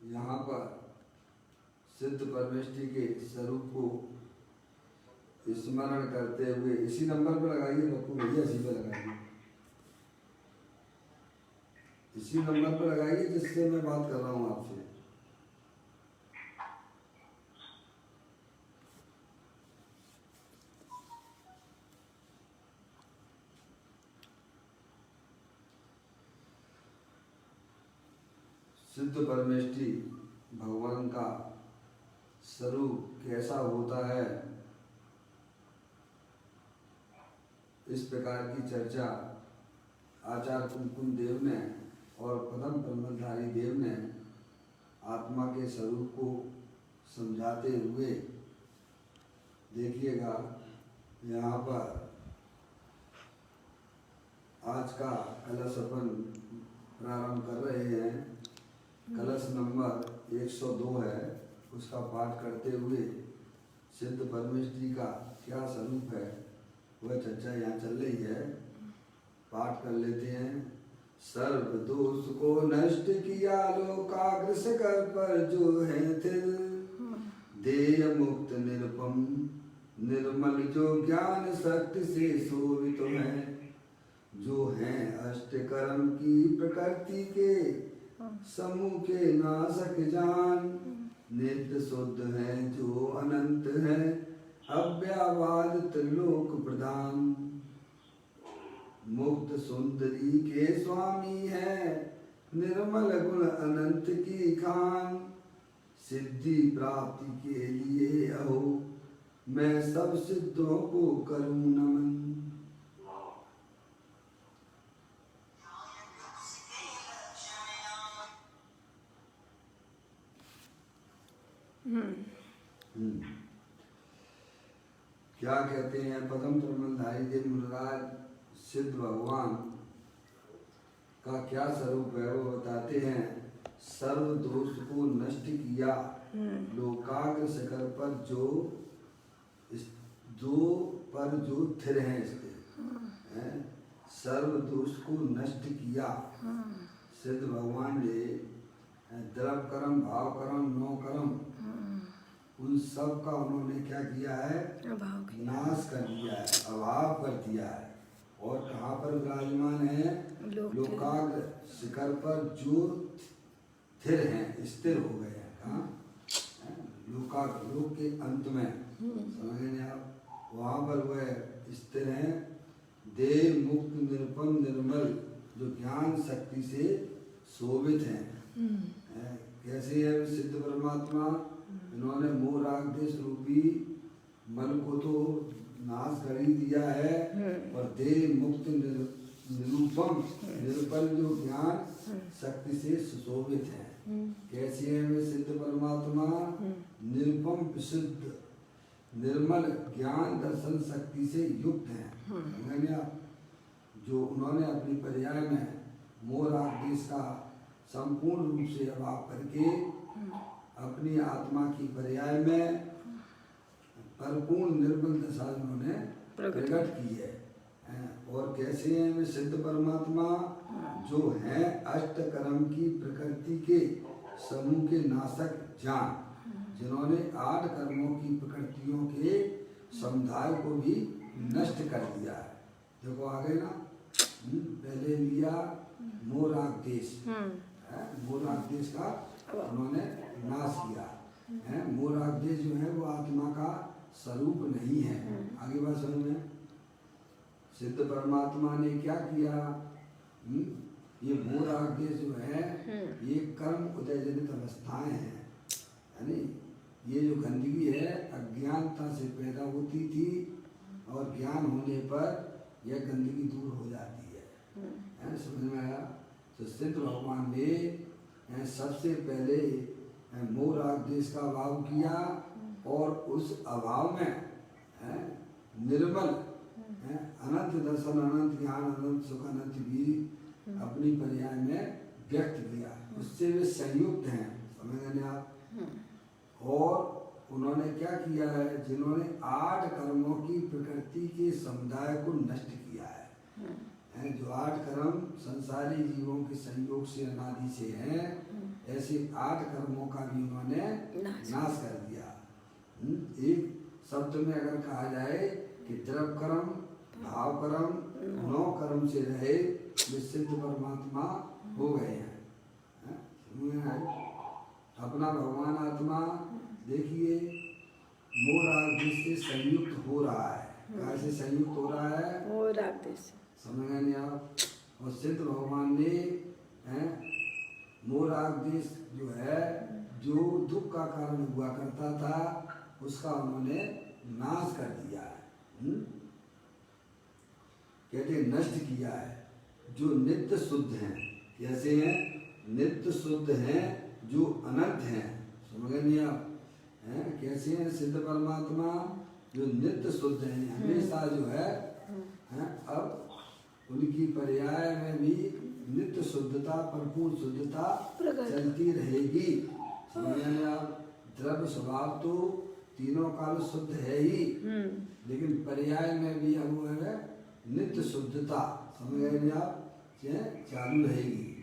यहाँ पर सिद्ध परमेष्टि के स्वरूप को स्मरण करते हुए इसी नंबर पर लगाइए बप्पू भैया, इसी पे लगाइए, इसी नंबर पर लगाइए जिससे मैं बात कर रहा हूँ आपसे। सिद्ध परमेष्टि भगवान का स्वरूप कैसा होता है, इस प्रकार की चर्चा आचार्य कुमकुम देव ने और पदम ब्रह्मधारी देव ने आत्मा के स्वरूप को समझाते हुए, देखिएगा यहाँ पर आज का कलश अपन प्रारंभ कर रहे हैं। कलश नंबर 102 है, उसका पाठ करते हुए सिद्ध परमेष्टि का क्या स्वरूप है वह चर्चा यहाँ चल रही है। पाठ कर लेते हैं। सर्व दोष को नष्ट किया लोकाग्र शिखर पर जो है थिर, देय मुक्त निरुपम निर्मल जो ज्ञान शक्ति से शोभित है, जो है अष्टकर्म की प्रकृति के समूह के नाशक जान, नित्य शुद्ध है जो अनंत है अव्यावाद त्रिलोक प्रधान, मुक्त सुंदरी के स्वामी है निर्मल गुण अनंत की खान, सिद्धि प्राप्ति के लिए अहो मैं सब सिद्धों को करूं नमन। क्या कहते हैं पदम ब्रह्मधारी देव मुनिराज सिद्ध भगवान का क्या स्वरूप है वो बताते हैं। सर्व दोष को नष्ट किया लोकाग्र शिखर पर जो थिर हैं इसके, सर्व दोष को नष्ट किया सिद्ध भगवान ने। द्रव कर्म भाव कर्म नौ कर्म उन सब का उन्होंने क्या किया है, नाश कर दिया है, अभाव कर दिया है। और कहाँ पर विराजमान है, लोकाग्र शिखर पर जो स्थिर हैं, स्थिर हो गए हैं। कहाँ लोकाग्र, लोक के अंत में समझेंगे आप, वहाँ पर वह स्थिर हैं। देव मुक्त निरुपम निर्मल जो ज्ञान शक्ति से शोभित हैं। कैसे है सिद्ध परमात्मा, इन्होंने मोह राग देश रूपी मन को तो नाश कर ही दिया है, और देह मुक्त निरूपम निरुपल जो ज्ञान शक्ति से सुशोभित है। कैसे है वे सिद्ध परमात्मा, निरुपम विशुद्ध निर्मल ज्ञान दर्शन शक्ति से युक्त हैं। जो उन्होंने अपनी पर्याय में मोह राग देश का संपूर्ण रूप से अभाव करके अपनी आत्मा की पर्याय में परिपूर्ण निर्मल दशा उन्होंने प्रकट की है। और कैसे हैं वे सिद्ध परमात्मा, जो हैं अष्टकर्म की प्रकृति के समूह के नाशक जान, जिन्होंने 8 कर्मों की प्रकृतियों के समुदाय को भी नष्ट कर दिया है। देखो आगे ना, पहले लिया मोह राग देश, मोह राग देश का उन्होंने नाश किया है। मोह राग देश जो है वो आत्मा का स्वरूप नहीं है। आगे बात समझ में, सिद्ध परमात्मा ने क्या किया, ये मोह राग देश जो है ये कर्म उदय जनित अवस्थाएं हैं। यानी ये जो गंदगी है अज्ञानता से पैदा होती थी, और ज्ञान होने पर यह गंदगी दूर हो जाती है। समझ में आया। तो सिद्ध भगवान ने सबसे पहले मोह राग देश का अभाव किया, और उस अभाव में निर्मल अनंत दर्शन अनंत ज्ञान अनंत सुख अनंत भी अपनी पर्याय में व्यक्त किया। उससे वे संयुक्त हैं, समझ आप। और उन्होंने क्या किया है, जिन्होंने 8 कर्मों की प्रकृति के समुदाय को नष्ट किया है। जो 8 कर्म संसारी जीवों के संयोग से अनादि से हैं, ऐसे 8 कर्मों का भी उन्होंने नाश कर दिया। एक शब्द में अगर कहा जाए कि द्रव्य कर्म, भाव कर्म, 9 कर्म से रहे वे सिद्ध परमात्मा हो गए हैं। अपना भगवान आत्मा देखिए मोर आदि से संयुक्त हो रहा है। कैसे संयुक्त हो रहा है? मोर आदि से, समझ गए नहीं आप? और सिद्ध भगवान ने मोर आदि जो है, जो दुख का कारण हुआ करता था उसका उन्होंने नाश कर दिया है। कहते नष्ट किया है। जो नित्य शुद्ध हैं, कैसे हैं? नित्य शुद्ध हैं, जो अनंत हैं। समझ गए नहीं आप? कैसे हैं सिद्ध परमात्मा? जो नित्य शुद्ध हैं, हमेशा जो है अब उनकी पर्याय में भी नित्य शुद्धता, परिपूर्ण शुद्धता चलती रहेगी। समझ गए आप? द्रव्य स्वभाव तो तीनों काल शुद्ध है ही, लेकिन पर्याय में भी अब वो है नित्य शुद्धता, समझ गए नहीं आप, चालू रहेगी,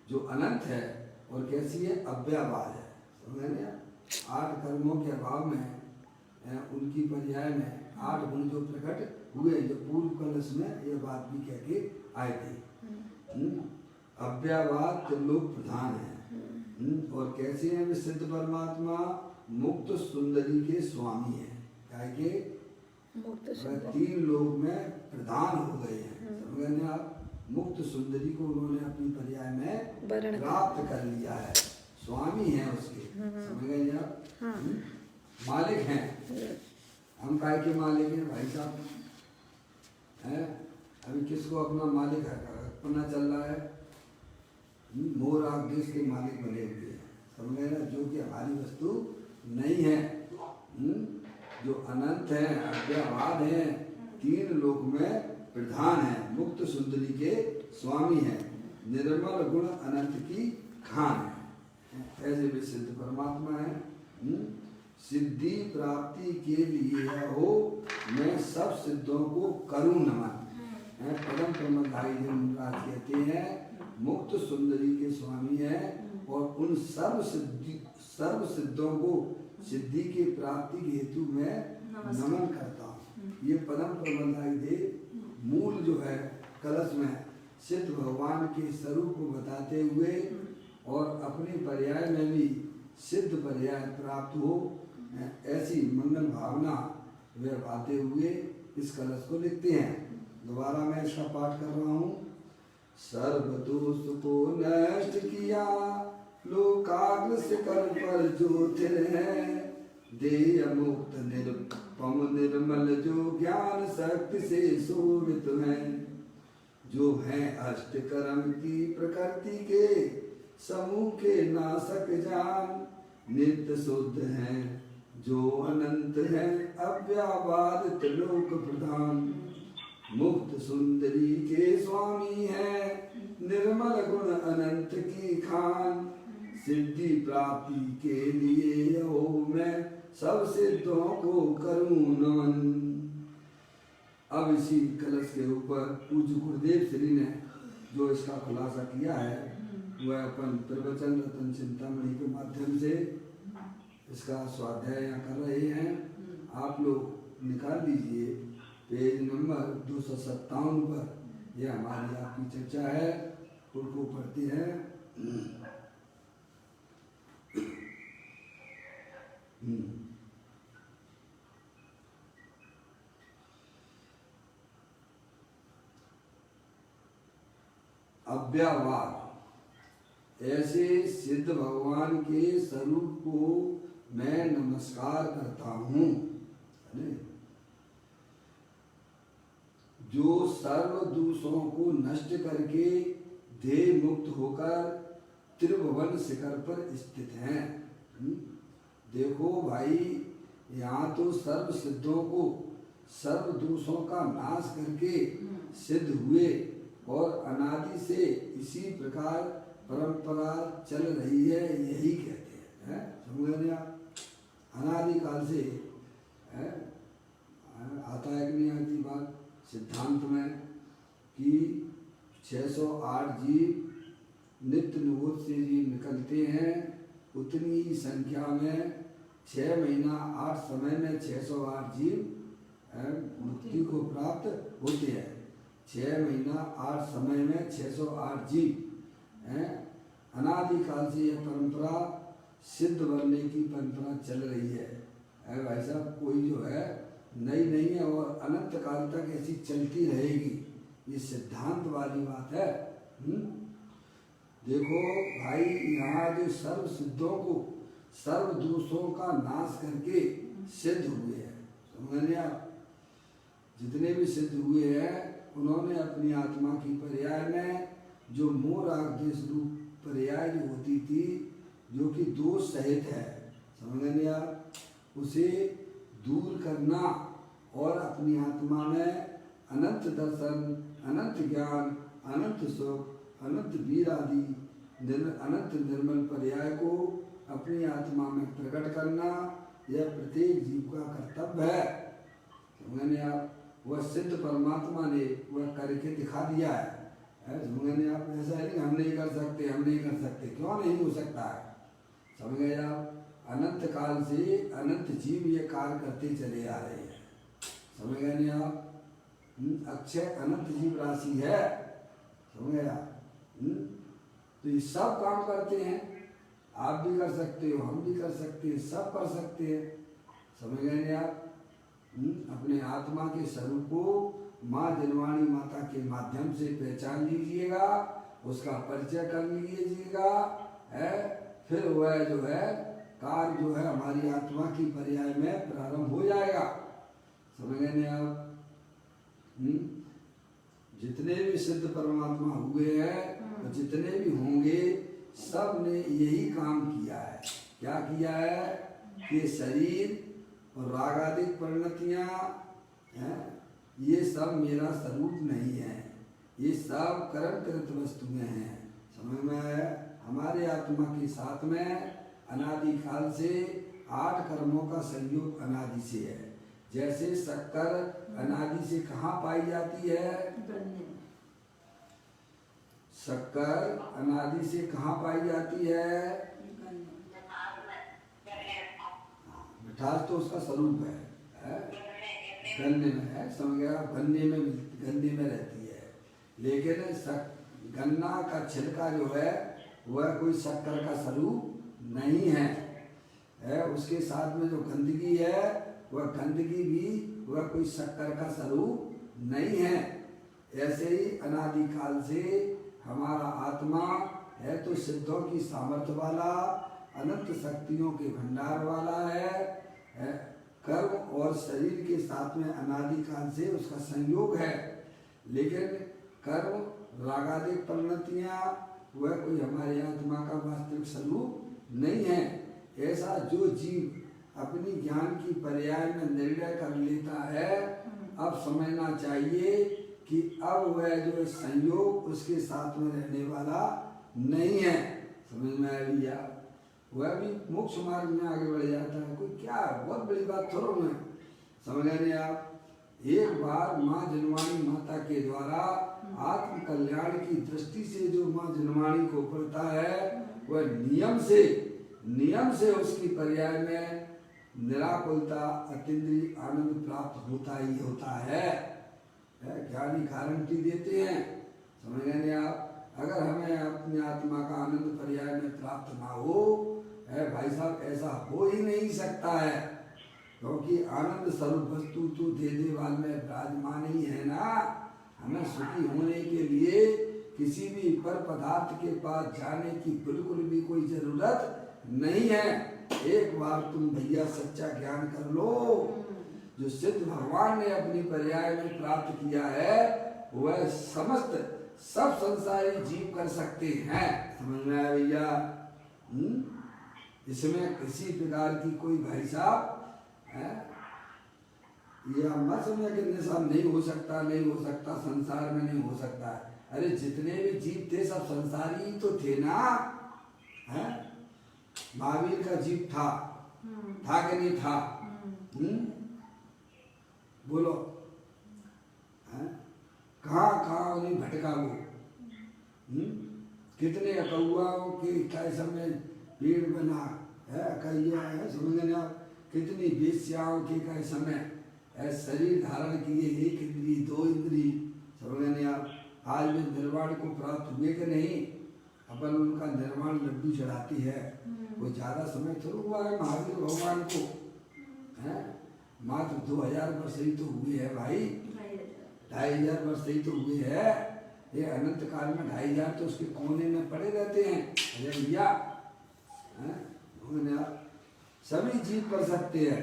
जो अनंत है। और कैसी है? अव्ययवाद है। समझ गए नहीं आप? 8 कर्मों के अभाव में उनकी पर्याय में 8 गुण जो प्रकट हुए, जो पूर्व कलश में ये बात भी कह के आए थे। अव्ययवाद त्रिलोक प्रधान है। और कैसे हैं वे सिद्ध परमात्मा? मुक्त सुंदरी के स्वामी हैं। क्या के? मुक्त 3 लोक में प्रधान हो गए हैं। समझ गए आप? मुक्त सुंदरी को उन्होंने अपनी पर्याय में प्राप्त कर लिया है, स्वामी हैं उसके। समझ गए आप? मालिक हैं। हम काय के मालिक हैं भाई साहब? अभी किसको अपना मालिक अपना चल रहा है? मोर आदेश के मालिक बने हुए हैं। समझ गए ना? जो कि हमारी वस्तु नहीं है, जो अनंत है, अव्ययवाद है, 3 लोक में प्रधान है, मुक्त सुंदरी के स्वामी है, निर्मल गुण अनंत की खान है। ऐसे भी सिद्ध परमात्मा है। सिद्धि प्राप्ति के लिए हो मैं सब सिद्धों को करूं नमन। परम प्रमदाई महाराज कहते हैं मुक्त सुंदरी के स्वामी है और उन सर्व सिद्धों को सिद्धि की प्राप्ति के हेतु में नमन करता हूँ। ये परम प्रबंधाई देव मूल जो है कलश में सिद्ध भगवान के स्वरूप को बताते हुए और अपने पर्याय में भी सिद्ध पर्याय प्राप्त हो, ऐसी मंगल भावना वे भाते हुए इस कलश को लिखते हैं। दोबारा मैं इसका पाठ कर रहा हूँ। सर्व दोष को नष्ट किया लोकाग्र शिखर पर ज्योतिर है, देय मुक्त निरुपम निर्मल जो ज्ञान शक्ति से शोभित है, जो है अष्ट कर्म की प्रकृति के समूह के नाशक जान, नित्य शुद्ध है जो अनंत है अव्ययवाद त्रिलोक प्रधान, मुक्त सुंदरी के स्वामी है निर्मल गुण अनंत की खान, सिद्धि प्राप्ति के लिए हो मैं सब सिद्धों को करूं नमन। अब इसी कलश के ऊपर पूज्य गुरुदेव श्री ने जो इसका खुलासा किया है वह अपन प्रवचन रतन चिंतामणि के माध्यम से इसका स्वाध्याय यहाँ कर रहे हैं। आप लोग निकाल लीजिए पेज नंबर 257 पर। यह हमारी आपकी चर्चा है, उनको पढ़ते हैं। अव्ययवाद, ऐसे सिद्ध भगवान के स्वरूप को मैं नमस्कार करता हूँ, जो सर्व दूषों को नष्ट करके देह मुक्त होकर त्रिभुवन शिखर पर स्थित हैं। देखो भाई, यहाँ तो सर्व सिद्धों को सर्व दोषों का नाश करके सिद्ध हुए और अनादि से इसी प्रकार परंपरा चल रही है, यही कहते हैं। समझ गए आप? अनादि काल से आता है कि नहीं आती बात सिद्धांत में कि 608 जीव नित्य निबोध से जीव निकलते हैं, उतनी ही संख्या में 6 महीना 8 समय में 608 जीव मुक्ति को प्राप्त होते हैं। 6 महीना 8 समय में 608 जीव हैं। अनादिकाल से यह परंपरा सिद्ध बनने की परंपरा चल रही है। भाई साहब, कोई जो है नई नहीं है और अनंत काल तक ऐसी चलती रहेगी, ये सिद्धांत वाली बात है। देखो भाई, यहाँ जो सर्व सिद्धों को सर्व दोषों का नाश करके सिद्ध हुए हैं, समझ आप, जितने भी सिद्ध हुए हैं उन्होंने अपनी आत्मा की पर्याय में जो मोह राग द्वेष रूप पर्याय जो होती थी, जो कि दोष सहित है, समझ आप, उसे दूर करना और अपनी आत्मा में अनंत दर्शन, अनंत ज्ञान, अनंत सुख, अनंत वीर आदि अनंत निर्मल पर्याय को अपनी आत्मा में प्रकट करना, यह प्रत्येक जीव का कर्तव्य है। समझने आप, वह सिद्ध परमात्मा ने वह करके दिखा दिया है। समझने आप, ऐसा है कि हम नहीं कर सकते, हम नहीं कर सकते, क्यों नहीं हो सकता है? समझ गए आप, अनंत काल से अनंत जीव ये कार्य करते चले आ रहे हैं, समझ गए नहीं आप? अक्षय अनंत जीव राशि है, समझ गए आप? तो ये सब काम करते हैं, आप भी कर सकते हो, हम भी कर सकते हैं, सब कर सकते हैं, समझ गए नहीं आप? अपने आत्मा के स्वरूप को माँ जनवाणी माता के माध्यम से पहचान लीजिएगा, उसका परिचय कर लीजिएगा, है, फिर वह जो है कार्य जो है हमारी आत्मा की पर्याय में प्रारंभ हो जाएगा, समझ गए नहीं आप? जितने भी सिद्ध परमात्मा हुए हैं और जितने भी होंगे, सब ने यही काम किया है। क्या किया है कि शरीर और रागादिक परिणतियाँ हैं, ये सब मेरा स्वरूप नहीं है, ये सब कर्मकृत वस्तुएं हैं, समझ में आया? हमारे आत्मा के साथ में अनादि काल से 8 कर्मों का संयोग अनादि से है। जैसे शक्कर अनादि से कहाँ पाई जाती है? शक्कर अनादि से कहाँ पाई जाती है? मिठास तो उसका स्वरूप है, गन्ने में है, समझ गया? गन्ने में रहती है, लेकिन गन्ना का छिलका जो है वह कोई शक्कर का स्वरूप नहीं है। उसके साथ में जो गंदगी है वह गंदगी भी वह कोई शक्कर का स्वरूप नहीं है। ऐसे ही अनादि काल से हमारा आत्मा है तो सिद्धों की सामर्थ्य वाला, अनंत शक्तियों के भंडार वाला है। कर्म और शरीर के साथ में अनादि काल से उसका संयोग है, लेकिन कर्म रागादिक परिणतियाँ वह कोई हमारी आत्मा का वास्तविक स्वरूप नहीं है। ऐसा जो जीव अपनी ज्ञान की पर्याय में निर्णय कर लेता है, अब समझना चाहिए कि अब वह जो संयोग उसके साथ में रहने वाला नहीं है, समझ में आ गया? वह भी मोक्ष मार्ग में आगे बढ़ जाता है। कोई क्या बहुत बड़ी बात थोड़ा है, समझ रहे आप? एक बार माँ जनवाणी माता के द्वारा आत्म कल्याण की दृष्टि से जो माँ जनवाणी को पढ़ता है, वह नियम से उसकी पर्याय में निराकुलता अतीन्द्रिय आनंद प्राप्त होता ही होता है। ज्ञानी गारंटी देते हैं, समझ गए आप? अगर हमें अपनी आत्मा का आनंद पर्याय में प्राप्त ना हो, है भाई साहब, ऐसा हो ही नहीं सकता है, क्योंकि आनंद स्वरूप वस्तु तो दे वाल में विराजमान ही है ना। हमें सुखी होने के लिए किसी भी पर पदार्थ के पास जाने की बिल्कुल भी कोई जरूरत नहीं है। एक बार तुम भैया सच्चा ज्ञान कर लो, जो सिद्ध भगवान ने अपनी पर्याय में प्राप्त किया है वह समस्त सब संसारी जीव कर सकते हैं, समझ में आया भैया? इसमें किसी प्रकार की कोई भाई साहब है यह मत समझ कि निशान नहीं हो सकता, नहीं हो सकता, संसार में नहीं हो सकता। अरे जितने भी जीव थे सब संसारी ही तो थे ना, है? महावीर का जीव था कि नहीं था? बोलो, कहाँ उन्हें भटका वो, कितने कौआओं के कैसे में पेड़ बना है, कहिया है, समझ आप, कितनी वेश्याओं के कैसे में है शरीर धारण किए, एक इंद्री दो इंद्री, समझ आप। आज वे निर्वाण को प्राप्त हुए कि नहीं, अपन उनका निर्माण लड्डू चढ़ाती है, वो ज्यादा समय थोड़ा हुआ है महावीर भगवान को, है मात्र 2000 वर्ष ही तो हुए हैं भाई, 2500 वर्ष ही तो हुए हैं। ये अनंत काल में 2500 तो उसके कोने में पड़े रहते हैं। अरे भैया सभी जीव कर सकते हैं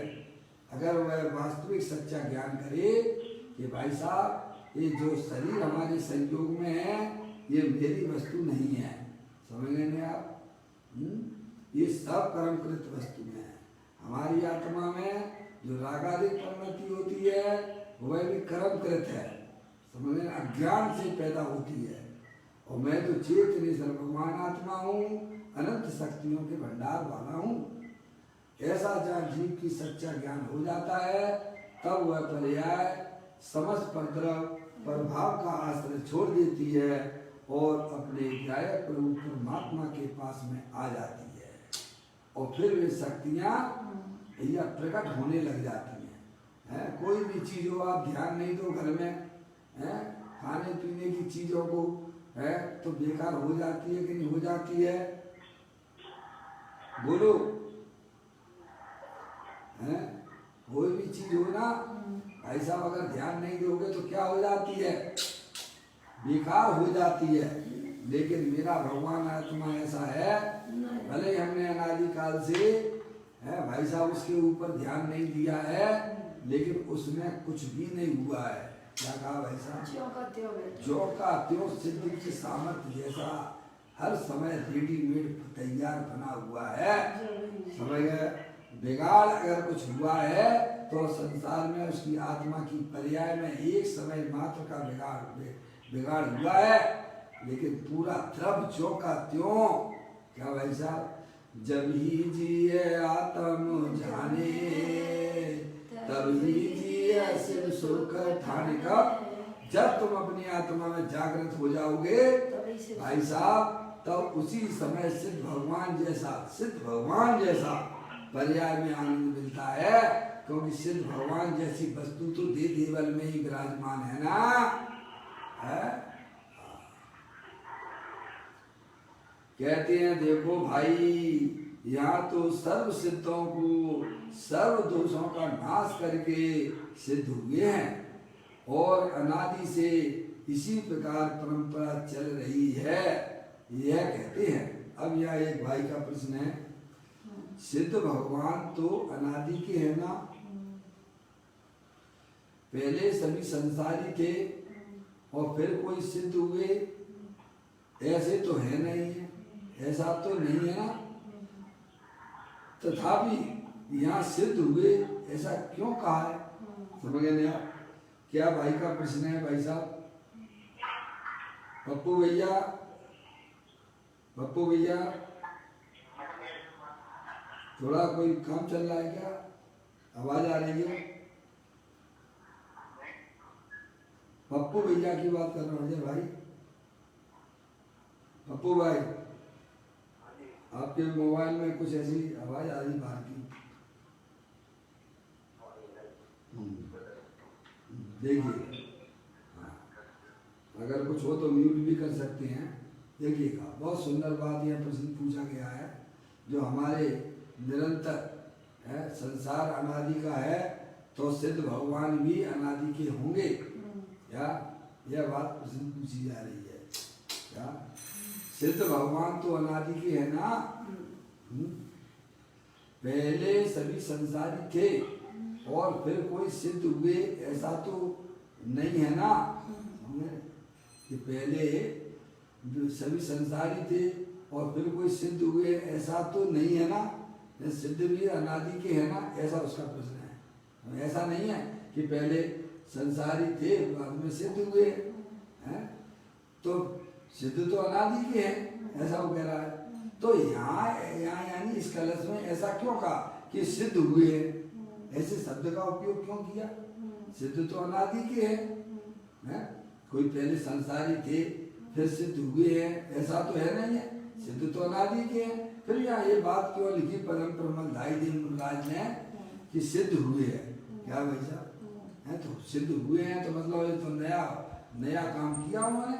अगर वह वास्तविक सच्चा ज्ञान करे कि भाई साहब ये जो शरीर हमारे संयोग में है ये मेरी वस्तु नहीं है, समझ लेंगे आप। ये सब कर्मकृत वस्तु में है। हमारी आत्मा में जो रागादिक प्रवृत्ति होती है वह भी कर्मकृत है, समझ लें, अज्ञान से पैदा होती है। और मैं तो चेतन सर्वमान आत्मा हूँ, अनंत शक्तियों के भंडार वाला हूँ। ऐसा जहाँ जीव की सच्चा ज्ञान हो जाता है तब वह पर्याय समस्त परद्रव प्रभाव का आश्रय छोड़ देती है और अपने गायक प्रभु परमात्मा के पास में आ जाती है। और फिर वे शक्तियाँ या प्रकट होने लग जाती हैं। कोई भी चीज़ हो आप ध्यान नहीं दो घर में, है खाने पीने की चीज़ों को है तो बेकार हो जाती है कि नहीं हो जाती है, बोलो। है कोई भी चीज हो ना भाई साहब अगर ध्यान नहीं दोगे तो क्या हो जाती है, बेकार हो जाती है। लेकिन मेरा भगवान आत्मा ऐसा है, भले हमने अनादिकाल से है भाई साहब उसके ऊपर ध्यान नहीं दिया है लेकिन उसमें कुछ भी नहीं हुआ है। क्या कहा भाई साहब, जो का त्यों सिद्धि की सामर्थ्य जैसा हर समय रेडीमेड तैयार बना हुआ है, समझ गए। बिगाड़ अगर कुछ हुआ है तो संसार में उसकी आत्मा की पर्याय में एक समय मात्र का बिगाड़ हुआ है, लेकिन पूरा द्रव जो का त्यों, क्या भाई साहब, जब ही जिए आत्म जाने तब ही जिए सिर सुख ठाने का। जब तुम अपनी आत्मा में जागृत हो जाओगे भाई साहब तब उसी समय सिद्ध भगवान जैसा पर्याय में आनंद मिलता है, क्योंकि सिद्ध भगवान जैसी वस्तु तो देवल में ही विराजमान है ना, है? कहते हैं देखो भाई यहाँ तो सर्व सिद्धों को सर्व दोषों का नाश करके सिद्ध हुए हैं और अनादि से इसी प्रकार परंपरा चल रही है, यह कहते हैं। अब यह एक भाई का प्रश्न है, सिद्ध भगवान तो अनादि के है ना, पहले सभी संसारी थे और फिर कोई सिद्ध हुए, ऐसे तो है नहीं है, ऐसा तो नहीं है ना, तथापि यहाँ सिद्ध हुए ऐसा क्यों कहा है, समझ गए आप। क्या भाई का प्रश्न है भाई साहब, पप्पू भैया थोड़ा कोई काम चल रहा है क्या, आवाज आ रही है? पप्पू भैया की बात कर रहा हूँ भाई, पप्पू भाई आपके मोबाइल में कुछ ऐसी आवाज आ रही बाहर की, देखिए अगर कुछ हो तो म्यूट भी कर सकते हैं। देखिएगा बहुत सुंदर बात यह प्रश्न पूछा गया है, जो हमारे निरंतर है संसार अनादि का है तो सिद्ध भगवान भी अनादि के होंगे या, यह बात प्रश्न पूछी जा रही है क्या। सिद्ध भगवान तो अनादि के है ना, पहले सभी संसारी थे और फिर कोई सिद्ध हुए ऐसा तो नहीं है ना, कि पहले जो सभी संसारी थे और फिर कोई सिद्ध हुए ऐसा तो नहीं है ना, सिद्ध भी अनादि के है ना, ऐसा उसका प्रश्न है। ऐसा नहीं है कि पहले संसारी थे बाद में सिद्ध हुए हैं, तो सिद्ध तो अनादि के हैं, ऐसा वो कह रहा है। तो यहाँ यानी इस कलश में ऐसा क्यों कहा कि सिद्ध हुए हैं, ऐसे शब्द का उपयोग क्यों किया, सिद्ध तो अनादि के हैं, कोई पहले संसारी थे फिर सिद्ध हुए हैं, ऐसा तो है नहीं है, सिद्ध तो अनादि के हैं। फिर यहाँ ये बात क्यों लिखी परम प्रमलदाई दिन मुनिराज ने कि सिद्ध हुए हैं, क्या भाई साहब है, तो सिद्ध हुए हैं तो मतलब ये तो नया नया काम किया उन्होंने,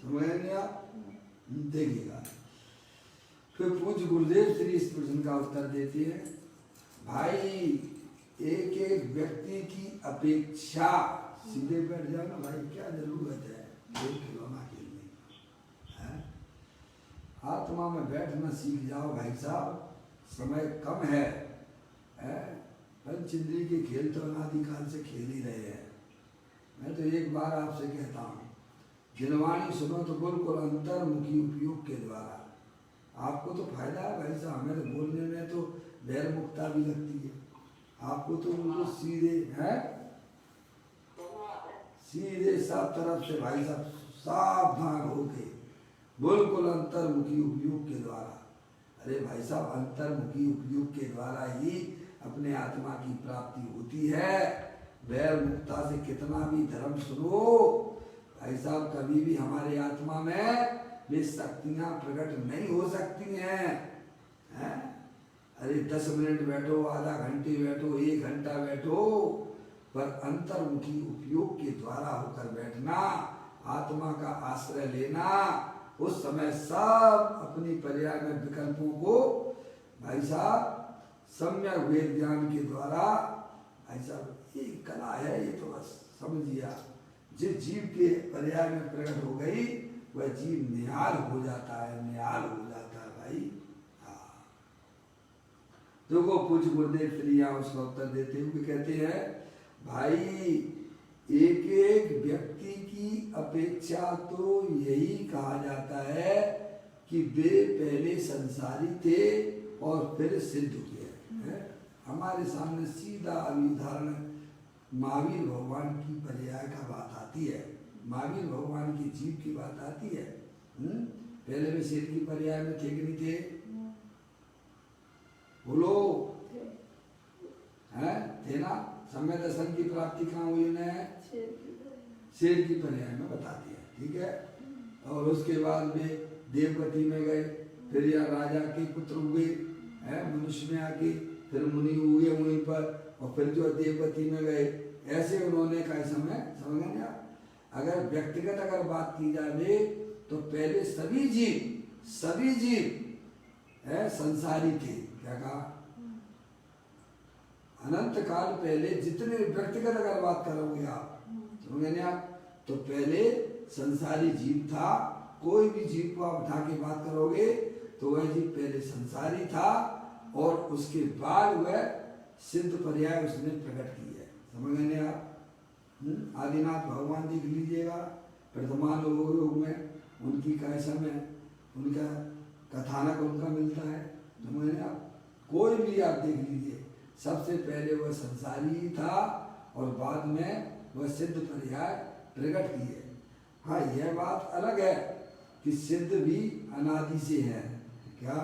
समझ नहीं आप, देखिएगा। फिर पूज्य गुरुदेव श्री इस प्रश्न का उत्तर देते हैं, भाई एक एक व्यक्ति की अपेक्षा, सीधे बैठ जाओ ना भाई, क्या जरूरत है खेल खिलौना खेलने की, आत्मा में बैठना सीख जाओ भाई साहब, समय कम है, पंच इंद्रिय के खेल तो अनादिकाल से खेल ही रहे हैं। मैं तो एक बार आपसे कहता हूँ, जिनवाणी सुनो तो बिल्कुल अंतर्मुखी उपयोग के द्वारा, आपको तो फायदा है भाई साहब, हमें तो बोलने में तो बैर मुक्ता भी लगती है, आपको तो उनको सीधे है, सीधे सब तरफ से भाई साहब सावधान होके बिल्कुल अंतर्मुखी उपयोग के द्वारा, अरे भाई साहब अंतर्मुखी उपयोग के द्वारा ही अपने आत्मा की प्राप्ति होती है। बैर मुक्ता से कितना भी धर्म सुनो भाई साहब, कभी भी हमारे आत्मा में वे शक्तियां प्रकट नहीं हो सकती हैं, अरे 10 मिनट बैठो, आधा घंटे बैठो, 1 घंटा बैठो, पर अंतर्मुखी उपयोग के द्वारा होकर बैठना, आत्मा का आश्रय लेना, उस समय सब अपनी पर्याय में विकल्पों को भाई साहब सम्यक वेद ज्ञान के द्वारा, भाई साहब ये कला है, ये तो बस समझिए, जिस जीव के पर्याय में प्रकट हो गई वह जीव निहाल हो जाता है, निहाल हो जाता है भाई। हाँ, देखो पूज्य गुरुदेव श्री यहाँ उसका उत्तर देते हुए कहते हैं, भाई एक एक व्यक्ति की अपेक्षा तो यही कहा जाता है कि वे पहले संसारी थे और फिर सिद्ध हुए। हमारे सामने सीधा अभी उदाहरण महावीर भगवान की पर्याय का बात आती है, महावीर भगवान की जीव की बात आती है। पहले में शेर की पर्याय में थे कि नहीं थे, बोलो, हैं थे ना। सम्यक दर्शन की प्राप्ति कहाँ हुई उन्हें, शेर की पर्याय में बताती है, ठीक है। और उसके बाद वे देवगति में गए, फिर या राजा के पुत्र हुए, मनुष्य में आके फिर मुनि हुए वहीं पर, और फिर जो देवगति में गए, ऐसे उन्होंने कहा समय समझ गए आप। अगर व्यक्तिगत अगर बात की जाए तो पहले सभी जीव संसारी थे, क्या कहा, अनंत काल पहले जितने व्यक्तिगत अगर बात करोगे आप, समझ गए आप, तो पहले संसारी जीव था। कोई भी जीव को आप उठा के बात करोगे तो वह जीव पहले संसारी था, और उसके बाद वह सिद्ध पर्याय उसने प्रकट की है, समझ गए आप। आदिनाथ भगवान देख लीजिएगा, प्रथमानुयोग में उनकी कैसा में उनका कथानक उनका मिलता है, समझ गए आप। कोई भी आप देख लीजिए, सबसे पहले वह संसारी ही था और बाद में वह सिद्ध पर्याय प्रकट की है। हाँ, यह बात अलग है कि सिद्ध भी अनादि से है, क्या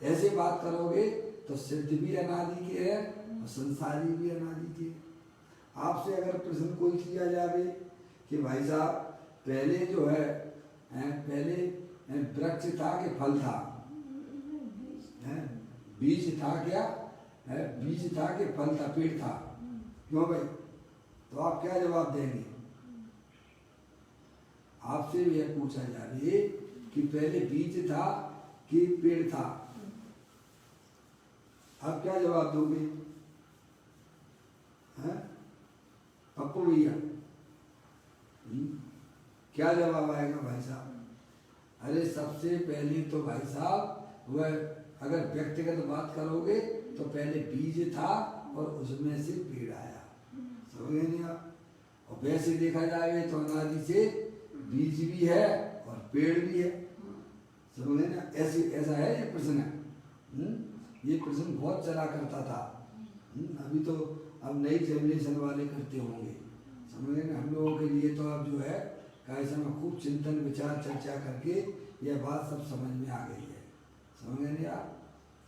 ऐसे बात करोगे तो सिद्ध भी अनादि के है और संसारी भी अनादि के। आपसे अगर प्रश्न कोई किया जाए कि भाई साहब पहले जो है पहले वृक्ष था कि फल था, बीज था क्या, बीज था कि फल था, पेड़ था, क्यों भाई, तो आप क्या जवाब देंगे। आपसे यह पूछा जाए कि पहले बीज था कि पेड़ था, आप क्या जवाब दोगे, पप्पू भैया, क्या जवाब आएगा भाई साहब। अरे सबसे पहले तो भाई साहब वह अगर व्यक्तिगत बात करोगे तो पहले बीज था और उसमें से पेड़ आया, समझ गए नहीं आप। और वैसे देखा जाए तो अनादि से बीज भी है और पेड़ भी है, समझ गए ना। ऐसा है ये प्रश्न, ये प्रश्न बहुत चला करता था, अभी तो अब नई जनरेशन वाले करते होंगे, समझ गए ना। हम लोगों के लिए तो अब जो है कैसा में खूब चिंतन विचार चर्चा करके यह बात सब समझ में आ गई है, समझ गए नहीं आप।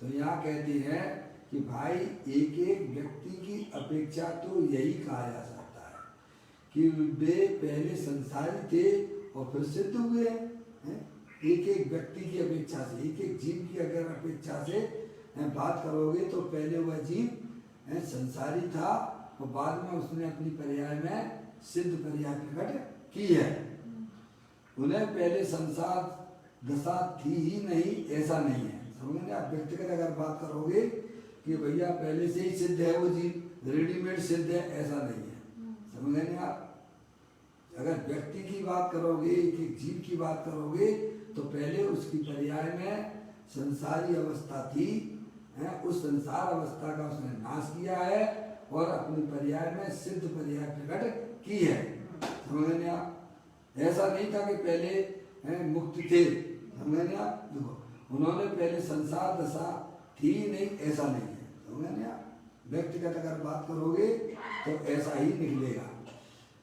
तो यहाँ कहते हैं कि भाई एक एक व्यक्ति की अपेक्षा तो यही कहा जा सकता है कि वे पहले संसारी थे और फिर सिद्ध हुए हैं। एक एक व्यक्ति की अपेक्षा से, एक एक जीव की अगर अपेक्षा से बात करोगे तो पहले वह जीव संसारी था और बाद में उसने अपनी पर्याय में सिद्ध पर्याय प्रकट की है। उन्हें पहले संसार दशा थी ही नहीं, ऐसा नहीं है। समझे आप? व्यक्तिगत अगर बात करोगे कि भैया पहले से ही सिद्ध है वो जीव, रेडीमेड सिद्ध है, ऐसा नहीं है। समझ गए आप? अगर व्यक्ति की बात करोगे, एक एक जीव की बात करोगे तो पहले उसकी पर्याय में संसारी अवस्था थी, उस संसार अवस्था का उसने नाश किया है और अपनी पर्याय में सिद्ध पर्याय प्रकट की है। समझ गए आप? ऐसा नहीं था कि पहले मुक्त थे। समझ गए आप? देखो उन्होंने पहले संसार दशा थी नहीं, ऐसा नहीं है। समझ गए आप? व्यक्तिगत अगर बात करोगे तो ऐसा ही निकलेगा।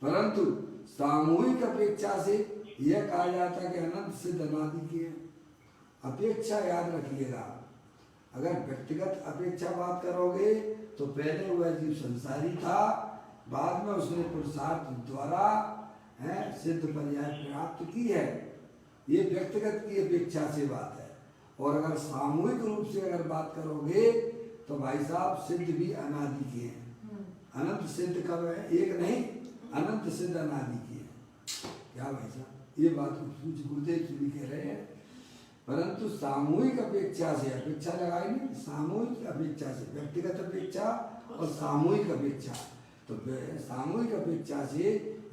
परंतु सामूहिक अपेक्षा से यह कहा जाता है कि अनंत सिद्ध अनादि की है। अपेक्षा याद रखिएगा, अगर व्यक्तिगत अपेक्षा बात करोगे तो पहले वह जीव संसारी था, बाद में उसने पुरुषार्थ द्वारा सिद्ध पर्याय प्राप्त की है। ये व्यक्तिगत की अपेक्षा से बात है। और अगर सामूहिक रूप से अगर बात करोगे तो भाई साहब सिद्ध भी अनादि के हैं। अनंत सिद्ध कब है? एक नहीं, अनंत सिद्ध अनादि की है। क्या भाई साहब? ये बात गुरुदेव जी भी कह रहे हैं। परंतु सामूहिक अपेक्षा से, अपेक्षा लगाएंगे सामूहिक अपेक्षा से, व्यक्तिगत अपेक्षा और सामूहिक अपेक्षा। तो सामूहिक अपेक्षा से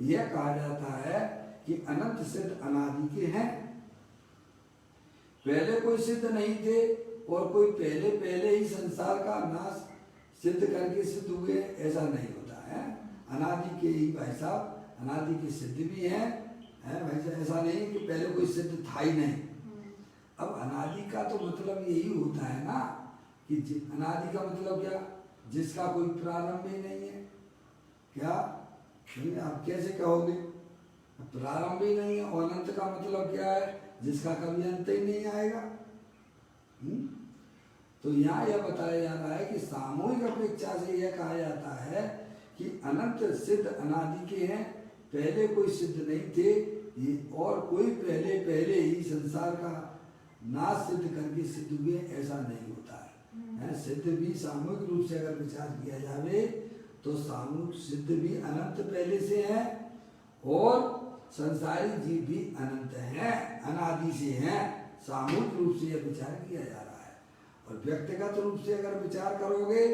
यह कहा जाता है कि अनंत सिद्ध अनादि के हैं। पहले कोई सिद्ध नहीं थे और कोई पहले पहले ही संसार का नाश सिद्ध करके सिद्ध हुए, ऐसा नहीं होता है। अनादि के ही भाई साहब, अनादि के सिद्ध भी हैं भाई साहब। ऐसा नहीं कि पहले कोई सिद्ध था ही नहीं। अब अनादि का तो मतलब यही होता है ना कि अनादि का मतलब क्या? जिसका कोई प्रारंभ ही नहीं है। क्या आप कैसे कहोगे? प्रारंभ ही नहीं है। और अनंत का मतलब क्या है? जिसका कभी अंत ही नहीं आएगा। तो यहाँ यह बताया जा रहा है कि सामूहिक अपेक्षा से यह कहा जाता है कि अनंत सिद्ध अनादि के हैं। पहले कोई सिद्ध नहीं थे और कोई पहले पहले ही संसार का नाश सिद्ध करके सिद्ध हुए, ऐसा नहीं होता है। सिद्ध भी सामूहिक रूप से अगर विचार किया जाए तो सामूहिक सिद्ध भी अनंत पहले से है और संसारी जीव भी अनंत हैं, अनादि से हैं। सामूहिक रूप से यह विचार किया जा रहा है। और व्यक्तिगत रूप से अगर विचार करोगे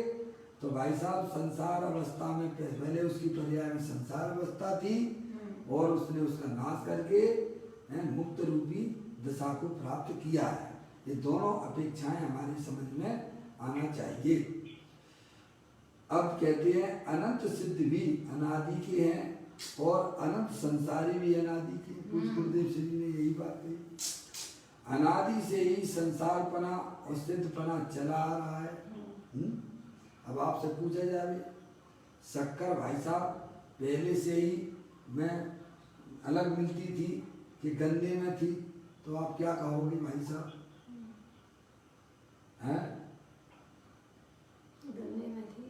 तो भाई साहब संसार अवस्था में पहले उसकी पर्याय में संसार अवस्था थी और उसने उसका नाश करके मुक्त रूपी दशा को प्राप्त किया है। ये दोनों अपेक्षाएं हमारी समझ में आना चाहिए। अब कहते हैं अनंत सिद्ध भी अनादि के हैं और अनंत संसारी भी अनादि के। गुरुदेव श्री जी ने यही बात कही। अनादि से ही संसारपना और सिद्धपना चला आ रहा है। अब आपसे पूछा जाए शक्कर भाई साहब पहले से ही मैं अलग मिलती थी कि गन्ने में थी, तो आप क्या कहोगे भाई साहब? हैं? गन्ने में थी।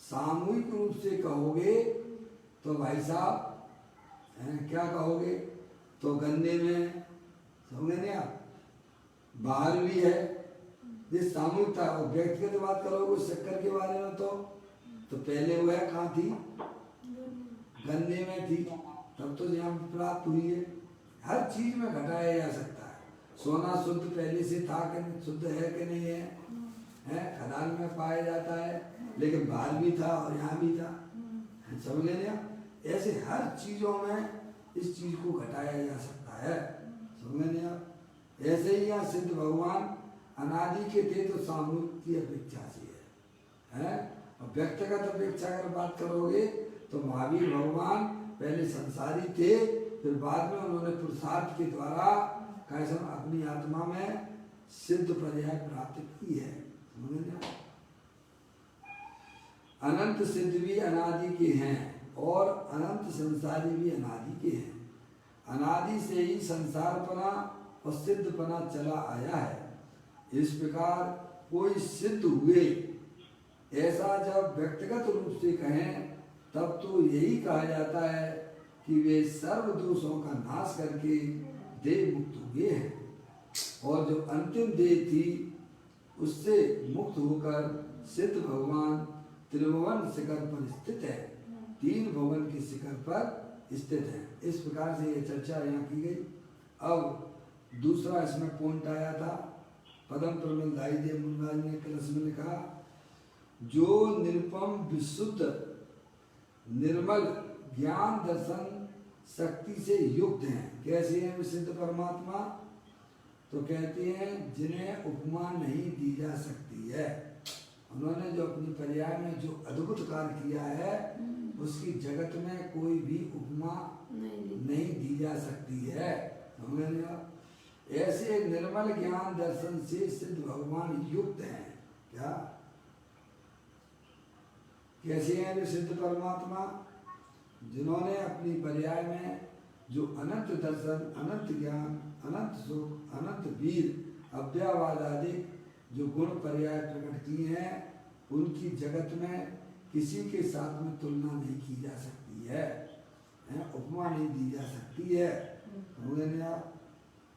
सामूहिक रूप से कहोगे तो भाई साहब क्या कहोगे? तो गन्ने में, समझे नहीं आप? बाहर भी है, जिस सामूहिकता। और व्यक्तिगत बात करोगे शक्कर के बारे में तो पहले वह कहाँ थी? गन्ने में थी, तब तो यहाँ प्राप्त हुई है। हर चीज में घटाया जा सकता है। सोना शुद्ध पहले से था कि नहीं, शुद्ध है कि नहीं है, खदान में पाया जाता है, लेकिन बाहर भी था और यहाँ भी था। समझ लेंगे आप? ऐसे हर चीजों में इस चीज को घटाया जा सकता है। समझ लेंगे आप? ऐसे ही यहाँ सिद्ध भगवान अनादि के थे तो सामूहिक की अपेक्षा से है। और व्यक्तिगत अपेक्षा अगर बात करोगे तो महावीर भगवान पहले संसारी थे, फिर बाद में उन्होंने पुरुषार्थ के द्वारा कैसे अपनी आत्मा में सिद्ध पर्याय प्राप्त की है। अनंत सिद्ध भी अनादि के हैं और अनंत संसारी भी अनादि के हैं। अनादि से ही संसारपना और सिद्धपना चला आया है। इस प्रकार कोई सिद्ध हुए ऐसा जब व्यक्तिगत रूप से कहें तब तो यही कहा जाता है कि वे सर्व दोषों का नाश करके देह मुक्त हुए हैं और जो अंतिम देह थी उससे मुक्त होकर सिद्ध भगवान त्रिभुवन शिखर पर स्थित है, 3 भुवन की शिखर पर स्थित है। इस प्रकार से ये चर्चा यहाँ की गई। अब दूसरा इसमें पॉइंट आया था, पदम प्रबलदायी देव मुनिराज ने कलश में लिखा, जो निरुपम विशुद्ध निर्मल ज्ञान दर्शन शक्ति से युक्त हैं। कैसे हैं विशुद्ध परमात्मा? तो कहते हैं जिन्हें उपमा नहीं दी जा सकती है। उन्होंने जो अपनी पर्याय में जो अद्भुत कार्य किया है उसकी जगत में कोई भी उपमा नहीं दी जा सकती है। ऐसे निर्मल ज्ञान दर्शन से सिद्ध भगवान युक्त हैं। क्या कैसे हैं वे सिद्ध परमात्मा? जिन्होंने अपनी पर्याय में जो अनंत दर्शन, अनंत ज्ञान, अनंत सुख, अनंत वीर, अव्ययवाद आदि जो गुण पर्याय प्रकट किए हैं उनकी जगत में किसी के साथ में तुलना नहीं की जा सकती है, उपमा नहीं दी जा सकती है।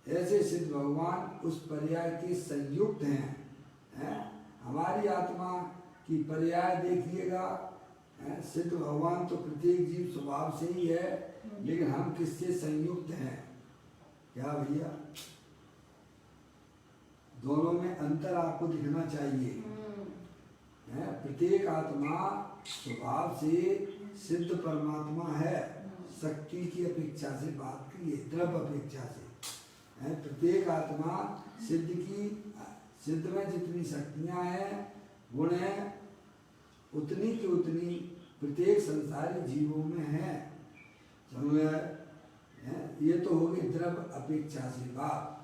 ऐसे सिद्ध भगवान उस पर्याय के संयुक्त हैं। हमारी आत्मा की पर्याय देखिएगा, सिद्ध भगवान तो प्रत्येक जीव स्वभाव से ही है, लेकिन हम किससे संयुक्त हैं? क्या भैया, दोनों में अंतर आपको दिखना चाहिए। प्रत्येक आत्मा स्वभाव से सिद्ध परमात्मा है, शक्ति की अपेक्षा से बात की है, द्रव्य अपेक्षा से। प्रत्येक आत्मा सिद्ध में जितनी शक्तियां हैं, गुण हैं, उतनी की उतनी प्रत्येक संसारी जीवों में है। ये तो होगी द्रव्य अपेक्षा से बात।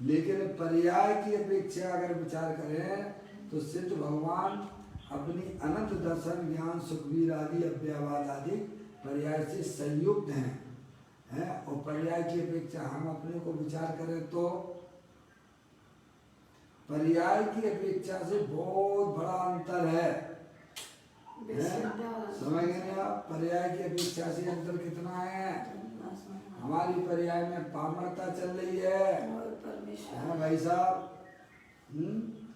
लेकिन पर्याय की अपेक्षा अगर विचार करें तो सिद्ध भगवान अपनी अनंत दर्शन, ज्ञान, सुखवीर आदि, अव्ययवाद आदि पर्याय से संयुक्त हैं। और पर्याय की अपेक्षा हम अपने को विचार करें तो पर्याय की अपेक्षा से बहुत बड़ा अंतर है। समझ गए आप? पर्याय की अपेक्षा से अंतर कितना है? हमारी पर्याय में पामरता चल रही है भाई साहब,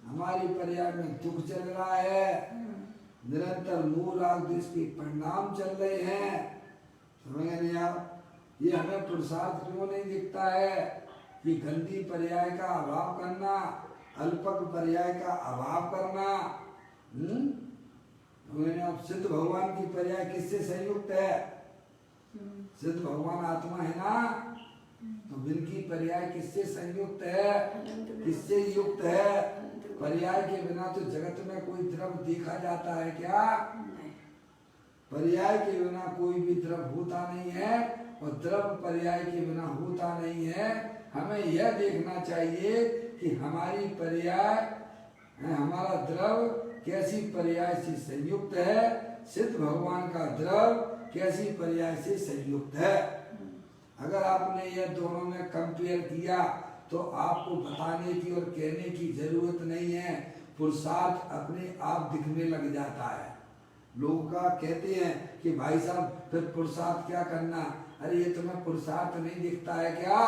हमारी पर्याय में दुख चल रहा है, निरंतर मोह राग द्वेष के परिणाम चल रहे हैं। समझ गए आप? ये हमें पुरुषार्थ क्यों नहीं दिखता है कि गंदी पर्याय का अभाव करना, अल्पक पर्याय का अभाव करना। आप सिद्ध भगवान की पर्याय किससे संयुक्त है? सिद्ध भगवान आत्मा है ना, तो जिनकी पर्याय किससे संयुक्त है, किससे युक्त है? पर्याय के बिना तो जगत में कोई द्रव्य देखा जाता है क्या? पर्याय के बिना कोई भी द्रव्य होता नहीं है, और द्रव्य पर्याय के बिना होता नहीं है। हमें यह देखना चाहिए कि हमारी पर्याय, हमारा द्रव्य कैसी पर्याय से संयुक्त है, सिद्ध भगवान का द्रव्य कैसी पर्याय से संयुक्त है। अगर आपने यह दोनों में कंपेयर किया तो आपको बताने की और कहने की जरूरत नहीं है, पुरुषार्थ अपने आप दिखने लग जाता है। लोग का कहते हैं कि भाई साहब फिर पुरुषार्थ क्या करना? अरे ये तुम्हें पुरुषार्थ नहीं दिखता है क्या?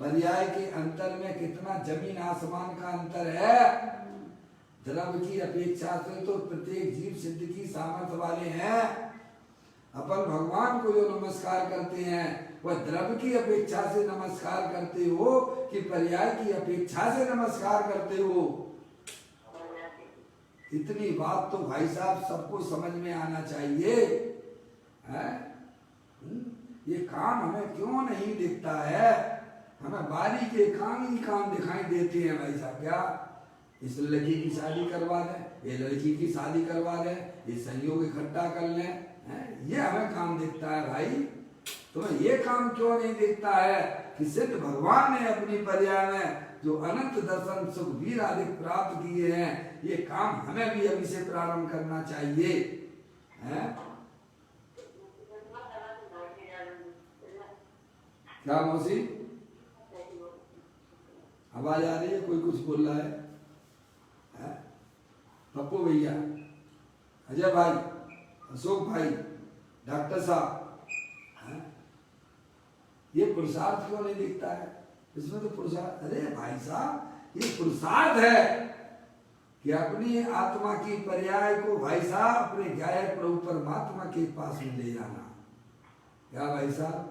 पर्याय के अंतर में कितना जमीन आसमान का अंतर है। द्रव्य की अपेक्षा से तो प्रत्येक जीव सिद्ध की सामर्थ्य वाले हैं। अपन भगवान को जो नमस्कार करते हैं वह द्रव्य की अपेक्षा से नमस्कार करते हो कि पर्याय की अपेक्षा से नमस्कार करते हो? इतनी बात तो भाई साहब सबको समझ में आना चाहिए। ये काम हमें क्यों नहीं दिखता है? हमें बारी के काम ही काम दिखाई देते हैं भाई साहब। क्या इस लड़की की शादी करवा दें, ये लड़की की शादी करवा दें, ये संयोग इकट्ठा कर लें, ये हमें काम दिखता है भाई। तुम्हें ये काम क्यों नहीं दिखता है कि सिद्ध भगवान ने अपनी पर्याय में जो अनंत दर्शन, सुख, वीर आदि प्राप्त किए हैं, ये काम हमें भी अभी से प्रारंभ करना चाहिए। क्या मौसी आवाज आ रही है? कोई कुछ बोल रहा है? पप्पू भैया, अजय भाई, अशोक भाई, डॉक्टर साहब, ये पुरुषार्थ क्यों नहीं दिखता है? इसमें तो पुरुषार्थ, अरे भाई साहब ये पुरुषार्थ है कि अपनी आत्मा की पर्याय को भाई साहब अपने गायक प्रभु परमात्मा के पास में ले जाना। क्या भाई साहब,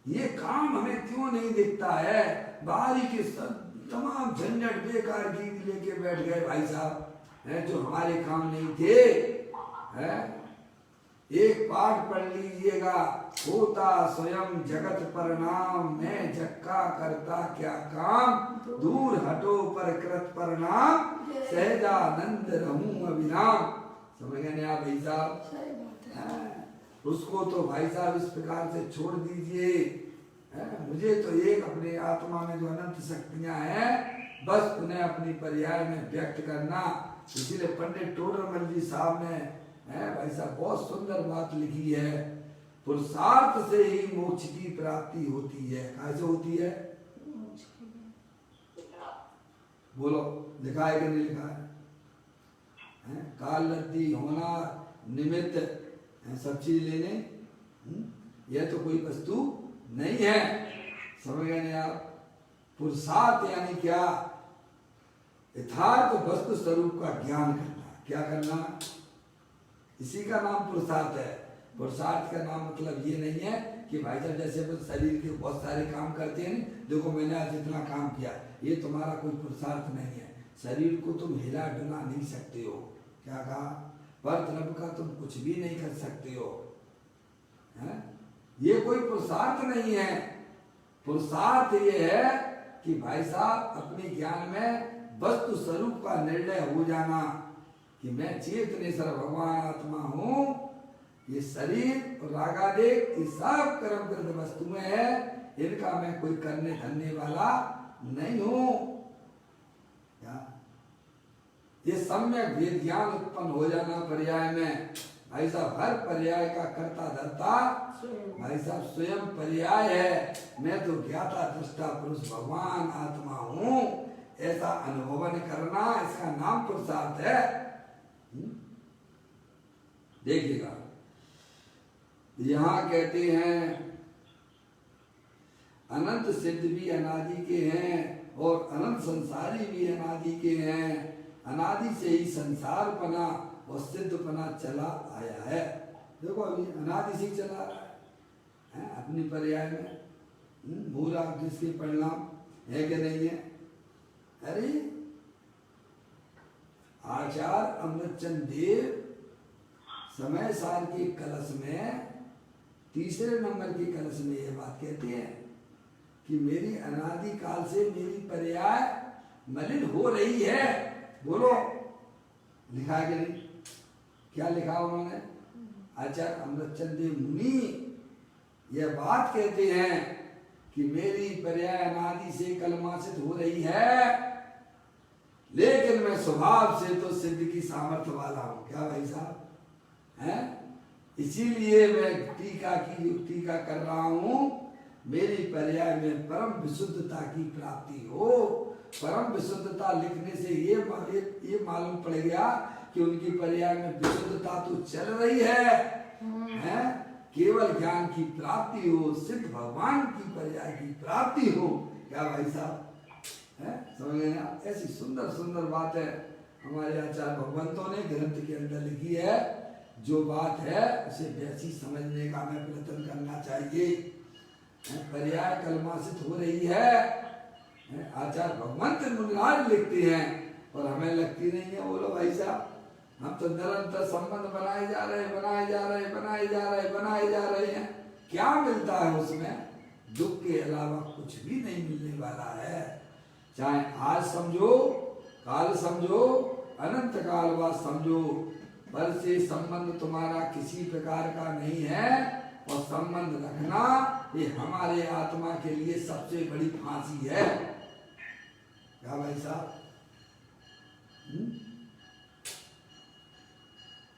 ये काम हमें क्यों नहीं दिखता है? बाहरी के सब तमाम झंझट बेकार की लेके बैठ गए भाई साहब, है जो हमारे काम नहीं थे। है एक पाठ पढ़ लीजिएगा, होता स्वयं जगत परिणाम, मैं जक्का करता क्या काम, दूर हटो पर कृत परिणाम, सहजानंद रहूं अभिराम। समझ गए आप भाई साहब? उसको तो भाई साहब इस प्रकार से छोड़ दीजिए। मुझे तो एक अपने आत्मा में जो अनंत शक्तियां हैं बस उन्हें अपनी पर्याय में व्यक्त करना। इसीलिए पंडित टोडरमल जी साहब ने भाई साहब बहुत सुंदर बात लिखी है, पुरुषार्थ से ही मोक्ष की प्राप्ति होती है। कैसे होती है? बोलो, लिखा है कि नहीं लिखा है? काल लद्दी होना निमित्त सब चीज लेने, यह तो कोई वस्तु नहीं है। समझ गए नहीं आप? पुरुषार्थ यानी क्या? यथार्थ वस्तु स्वरूप का ज्ञान करना। क्या करना? इसी का नाम पुरुषार्थ है। पुरुषार्थ का नाम मतलब ये नहीं है कि भाई साहब जैसे शरीर के बहुत सारे काम करते हैं, देखो मैंने आज इतना काम किया, ये तुम्हारा कोई पुरुषार्थ नहीं है। शरीर को तुम हिला डुला नहीं सकते हो। क्या कहा? पर द्रव्य का तुम कुछ भी नहीं कर सकते हो। है? ये कोई पुरुषार्थ नहीं है। पुरुषार्थ ये है कि भाई साहब अपने ज्ञान में वस्तु स्वरूप का निर्णय हो जाना कि मैं चेतनेश्वर भगवान आत्मा हूँ। ये शरीर और रागादेश ये सब कर्म कृत वस्तुएं है, इनका मैं कोई करने धरने वाला नहीं हूँ। ये सम्यक वेद ज्ञान उत्पन्न हो जाना पर्याय में। भाई साहब हर पर्याय का कर्ता धर्ता भाई साहब स्वयं पर्याय है। मैं तो ज्ञाता दृष्टा पुरुष भगवान आत्मा हूँ, ऐसा अनुभवन करना, इसका नाम पुरुषार्थ है। देखिएगा यहाँ कहते हैं अनंत सिद्ध भी अनादि के हैं और अनंत संसारी भी अनादि के हैं। अनादि से ही संसार पना और सिद्ध पना चला आया है। देखो अभी अनादि से चला रहा है अपनी पर्याय में। भूरा जिसके परिणाम है कि नहीं है? अरे आचार्य अमृतचंद देव समय सार के कलश में तीसरे नंबर की कलश में यह बात कहते हैं कि मेरी अनादि काल से मेरी पर्याय मलिन हो रही है। बोलो, लिखा है कि नहीं? क्या लिखा उन्होंने? आचार्य अमृतचंद देव मुनि यह बात कहते हैं कि मेरी पर्याय अनादि से कलमासित हो रही है, लेकिन मैं स्वभाव से तो सिद्ध की सामर्थ्य वाला हूं। क्या भाई साहब है? इसीलिए मैं टीका की टीका कर रहा हूं, मेरी पर्याय में परम विशुद्धता की प्राप्ति हो। परम विशुद्धता लिखने से ये मालूम पड़ गया कि उनकी पर्याय में विशुद्धता तो चल रही है? केवल ज्ञान की प्राप्ति हो, सिद्ध भगवान की पर्याय की प्राप्ति हो। क्या भाई साहब है? समझ गए ना? ऐसी सुंदर सुंदर बात है हमारे आचार्य भगवंतों ने ग्रंथ के अंदर लिखी है। जो बात है उसे वैसी समझने का हमें प्रयत्न करना चाहिए। पर्याय कलमासित हो रही है, आचार्य भगवंत मुनिराज लिखते हैं और हमें लगती नहीं है। बोलो भाई साहब, हम तो निरंतर संबंध बनाए जा रहे हैं। क्या मिलता है उसमें? दुख के अलावा कुछ भी नहीं मिलने वाला है। चाहे आज समझो, काल समझो, अनंत काल बाद समझो, पर से संबंध तुम्हारा किसी प्रकार का नहीं है। और संबंध रखना ये हमारे आत्मा के लिए सबसे बड़ी फांसी है। क्या भाई साहब?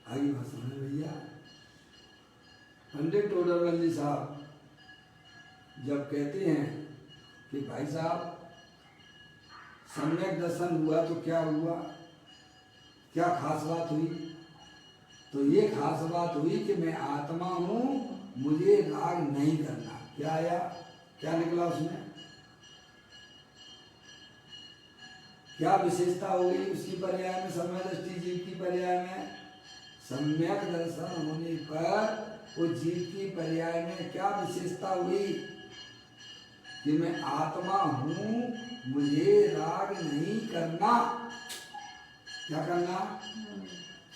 आगे भाषण है भैया। पंडित टोडरमल जी साहब जब कहते हैं कि भाई साहब सम्यक दर्शन हुआ तो क्या हुआ, क्या खास बात हुई? तो ये खास बात हुई कि मैं आत्मा हूँ मुझे राग नहीं करना। क्या आया, क्या निकला उसमें, क्या विशेषता हो गई उसकी पर्याय में, सम्यक दृष्टि जीव की पर्याय में? सम्यक दर्शन होने पर वो जीव की पर्याय में क्या विशेषता हुई कि मैं आत्मा हूं, मुझे राग नहीं करना। क्या करना,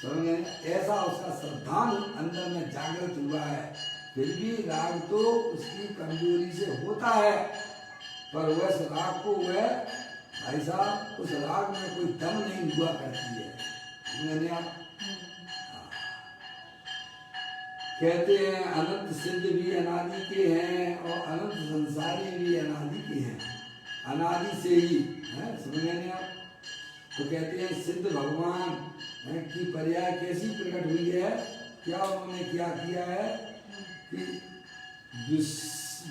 समझ गए? ऐसा उसका श्रद्धांत अंदर में जागृत हुआ है। फिर भी राग तो उसकी कमजोरी से होता है, पर वह राग को वह भाई साहब उस राग में कोई दम नहीं हुआ करती है। मैंने आप कहते हैं अनंत सिद्ध भी अनादि के हैं और अनंत संसारी भी अनादि के हैं, अनादि से ही है। समझ गए आप? तो कहते हैं सिद्ध भगवान की पर्याय कैसी प्रकट हुई है, क्या उन्होंने क्या किया है कि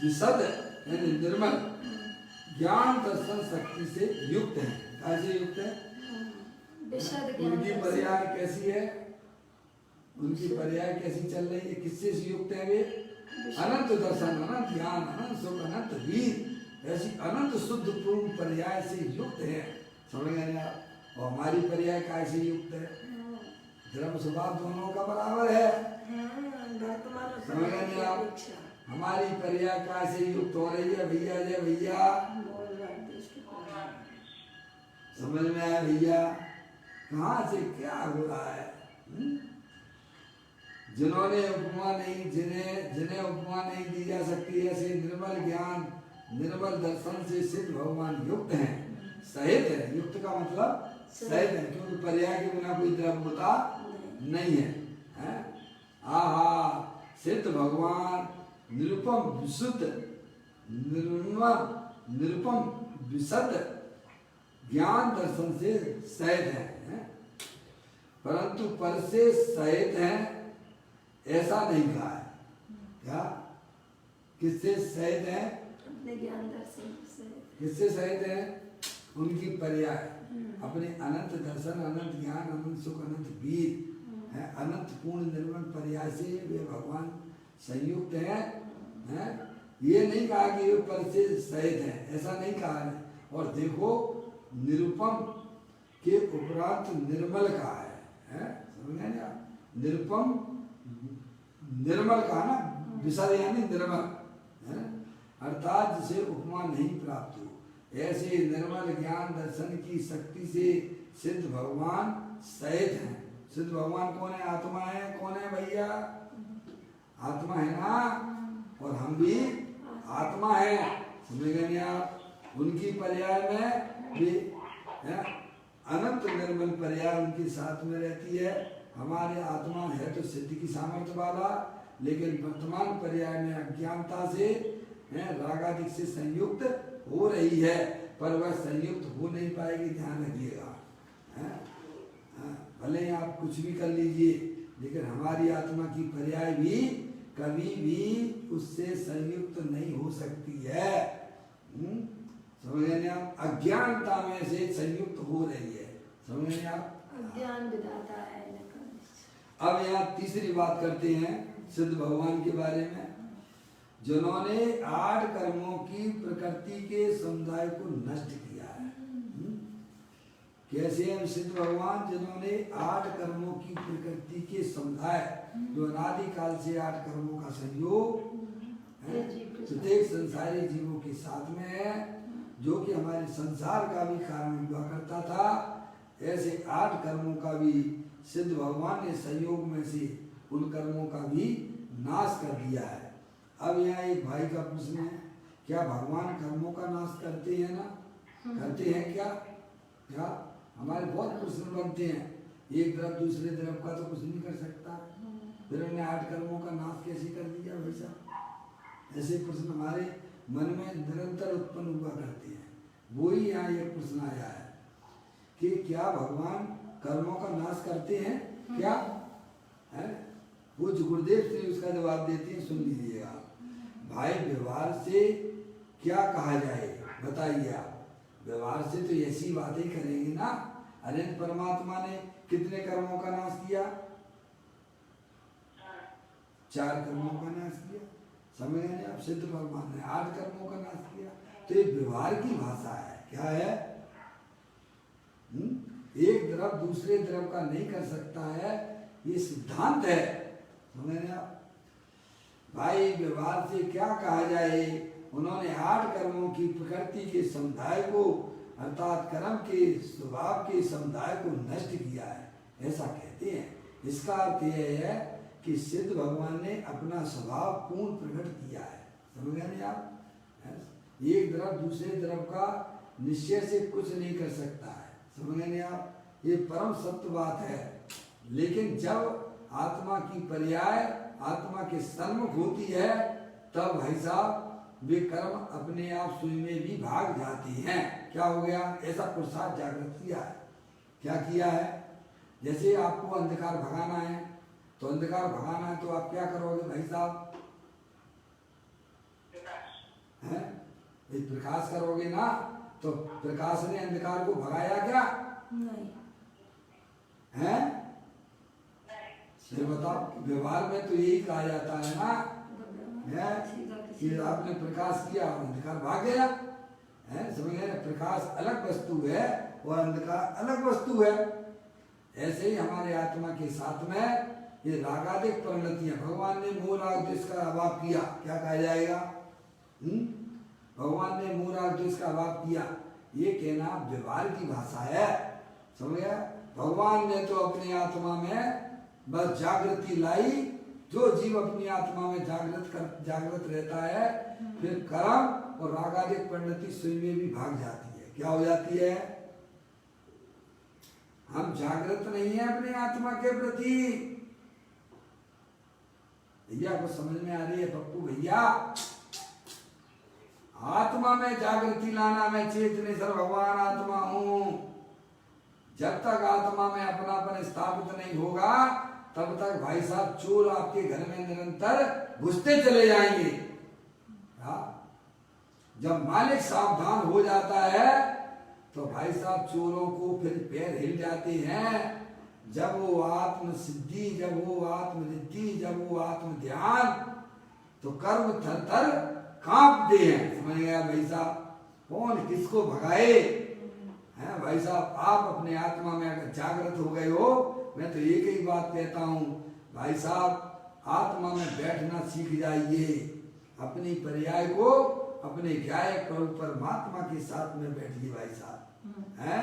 विशद यानी निर्मल ज्ञान दर्शन शक्ति से युक्त है। कैसे युक्त है? उनकी पर्याय कैसी है, उनकी पर्याय कैसी चल रही है, किससे युक्त है वे? अनंत दर्शन, अनंत ज्ञान, अनंत सुख, अनंत वीर, ऐसी अनंत शुद्ध पूर्ण पर्याय से युक्त है। समझ गए आप? और हमारी पर्याय कैसे युक्त है? धर्म स्वभाव दोनों का बराबर है। समझ गए आप? हमारी पर्याय कैसे युक्त हो रही है भैया? जय भैया, समझ में आया भैया? कहाँ से क्या हो रहा है? जिन्होंने उपमा नहीं, जिन्हें उपमा नहीं दी जा सकती, ऐसे निर्मल ज्ञान निर्मल दर्शन से सिद्ध भगवान युक्त हैं, सहित है। युक्त का मतलब सहित है, क्योंकि पर्याय के बिना कोई द्रव्यता नहीं है। आहा, सिद्ध भगवान निरुपम विशुद्ध निर्मल निरुपम विशुद्ध ज्ञान दर्शन से सहित है, परंतु पर से सहित है ऐसा नहीं कहा है। क्या, किससे सहित है? अपने ज्ञान दर्शन से। किससे सहित है? उनकी पर्याय, अपने अनंत दर्शन, अनंत ज्ञान, अनंत सुख, अनंत वीर है, अनंत पूर्ण निर्मल पर्याय से वे भगवान संयुक्त हैं। ये नहीं कहा कि वे पर से सहित है, ऐसा नहीं कहा है। और देखो निरुपम के उपरांत निर्मल का है, समझ गए ना? निरुपम निर्मल का ना, विशद यानी निर्मल है, अर्थात जिसे उपमा नहीं प्राप्त हो, ऐसे निर्मल ज्ञान दर्शन की शक्ति से सिद्ध भगवान सहित हैं। सिद्ध भगवान कौन है? आत्मा है। कौन है भैया? आत्मा है ना, और हम भी आत्मा है। समझ गए आप? उनकी पर्याय में भी अनंत निर्मल पर्याय उनके साथ में रहती है। हमारे आत्मा है तो सिद्धि की सामर्थ्य वाला, लेकिन वर्तमान पर्याय में अज्ञानता से रागादिक से संयुक्त हो रही है, पर वह संयुक्त हो नहीं पाएगी, ध्यान रखिएगा। भले ही आप कुछ भी कर लीजिए, लेकिन हमारी आत्मा की पर्याय भी कभी भी उससे संयुक्त नहीं हो सकती है। समझ गए आप? अज्ञानता में से संयुक्त हो रही है। समझ गए आप? अज्ञान विधाता है। अब यहाँ तीसरी बात करते हैं सिद्ध भगवान के बारे में, जिन्होंने 8 कर्मों की प्रकृति के समुदाय को नष्ट किया है। कैसे हैं सिद्ध भगवान? जिन्होंने 8 कर्मों की प्रकृति के समुदाय, जो अनादि काल से 8 कर्मों का संयोग प्रत्येक संसारी जीवों के साथ में है, जो कि हमारे संसार का भी कारण हुआ करता था, ऐसे 8 कर्मों का भी सिद्ध भगवान ने संयोग में से उन कर्मों का भी नाश कर दिया है। अब यहाँ एक भाई का प्रश्न है, क्या भगवान कर्मों का नाश करते हैं ना? करते हैं क्या? क्या हमारे बहुत प्रश्न बनते हैं, एक तरफ दूसरे तरफ का तो कुछ नहीं कर सकता, फिर उन्होंने 8 कर्मों का नाश कैसे कर दिया भाई साहब? ऐसे प्रश्न हमारे मन में निरंतर उत्पन्न हुआ करते हैं। वो ही यहाँ एक प्रश्न आया है कि क्या भगवान कर्मों का नाश करते हैं क्या? है वो जो गुरुदेव श्री उसका जवाब देते हैं, सुन लीजिएगा। भाई व्यवहार से क्या कहा जाए बताइए आप? व्यवहार से तो ऐसी बातें करेंगे ना। अनंत परमात्मा ने कितने कर्मों का नाश किया? 4 कर्मों का नाश किया। समझ गए आप? सिद्ध भगवान ने 8 कर्मों का नाश किया। तो ये व्यवहार की भाषा है। क्या है? एक द्रव दूसरे द्रव का नहीं कर सकता है, ये सिद्धांत है। समझ गए आप? भाई व्यवहार से क्या कहा जाए? उन्होंने 8 कर्मों की प्रकृति के समुदाय को अर्थात कर्म के स्वभाव के समुदाय को नष्ट किया है, ऐसा कहते हैं। इसका अर्थ यह है कि सिद्ध भगवान ने अपना स्वभाव पूर्ण प्रकट किया है। समझ गए नहीं आप? एक द्रव दूसरे द्रव का निश्चय से कुछ नहीं कर सकता है। समझ गए नहीं आप? ये परम सत्य बात है। लेकिन जब आत्मा की पर्याय आत्मा के सन्मुख होती है, तब भाई साहब वे कर्म अपने आप स्वयं में भी भाग जाते हैं। क्या हो गया? ऐसा पुरुषार्थ जागृत किया है। क्या किया है? जैसे आपको अंधकार भगाना है, तो अंधकार भगाना है तो आप क्या करोगे भाई साहब? हैं? ये प्रकाश करोगे ना? तो प्रकाश ने अंधकार को भगाया क्या? नहीं। हैं? ये बताओ, व्यवहार में तो यही कहा जाता है ना, है कि आपने प्रकाश किया और अंधकार भाग गया। है? समझ गए? प्रकाश अलग वस्तु है और अंधकार अलग वस्तु है। ऐसे ही हमारे आत्मा के साथ में ये रागादिक परिणतियां, भगवान ने मोह राग द्वेष का अभाव किया, क्या कहा जाएगा? भगवान ने मोह राग द्वेष का अभाव किया, ये कहना व्यवहार की भाषा है। समझ गया? भगवान ने तो अपनी आत्मा में बस जागृति लाई। जो जीव अपनी आत्मा में जागृत रहता है, फिर कर्म और रागादिक परिणति स्वयं में भी भाग जाती है। क्या हो जाती है? हम जागृत नहीं है अपनी आत्मा के प्रति। भैया को समझ में आ रही है पप्पू भैया? आत्मा में जागृति लाना, मैं चेतनेश्वर भगवान आत्मा हूं। जब तक आत्मा में अपनापन स्थापित नहीं होगा, तब तक भाई साहब चोर आपके घर में निरंतर घुसते चले जाएंगे। जब मालिक सावधान हो जाता है, तो भाई साहब चोरों को फिर पैर हिल जाते हैं। जब वो आत्म सिद्धि, जब वो आत्मरिद्धि, जब वो आत्म ध्यान, तो कर्म थर थर कांपते हैं। समझ गया भाई साहब? कौन किसको भगाए? है भाई साहब, आप अपने आत्मा में अगर जागृत हो गए हो, मैं तो एक ही बात कहता हूँ भाई साहब, आत्मा में बैठना सीख जाइए। अपनी पर्याय को अपने गायक परमात्मा के साथ में बैठिए भाई साहब। है?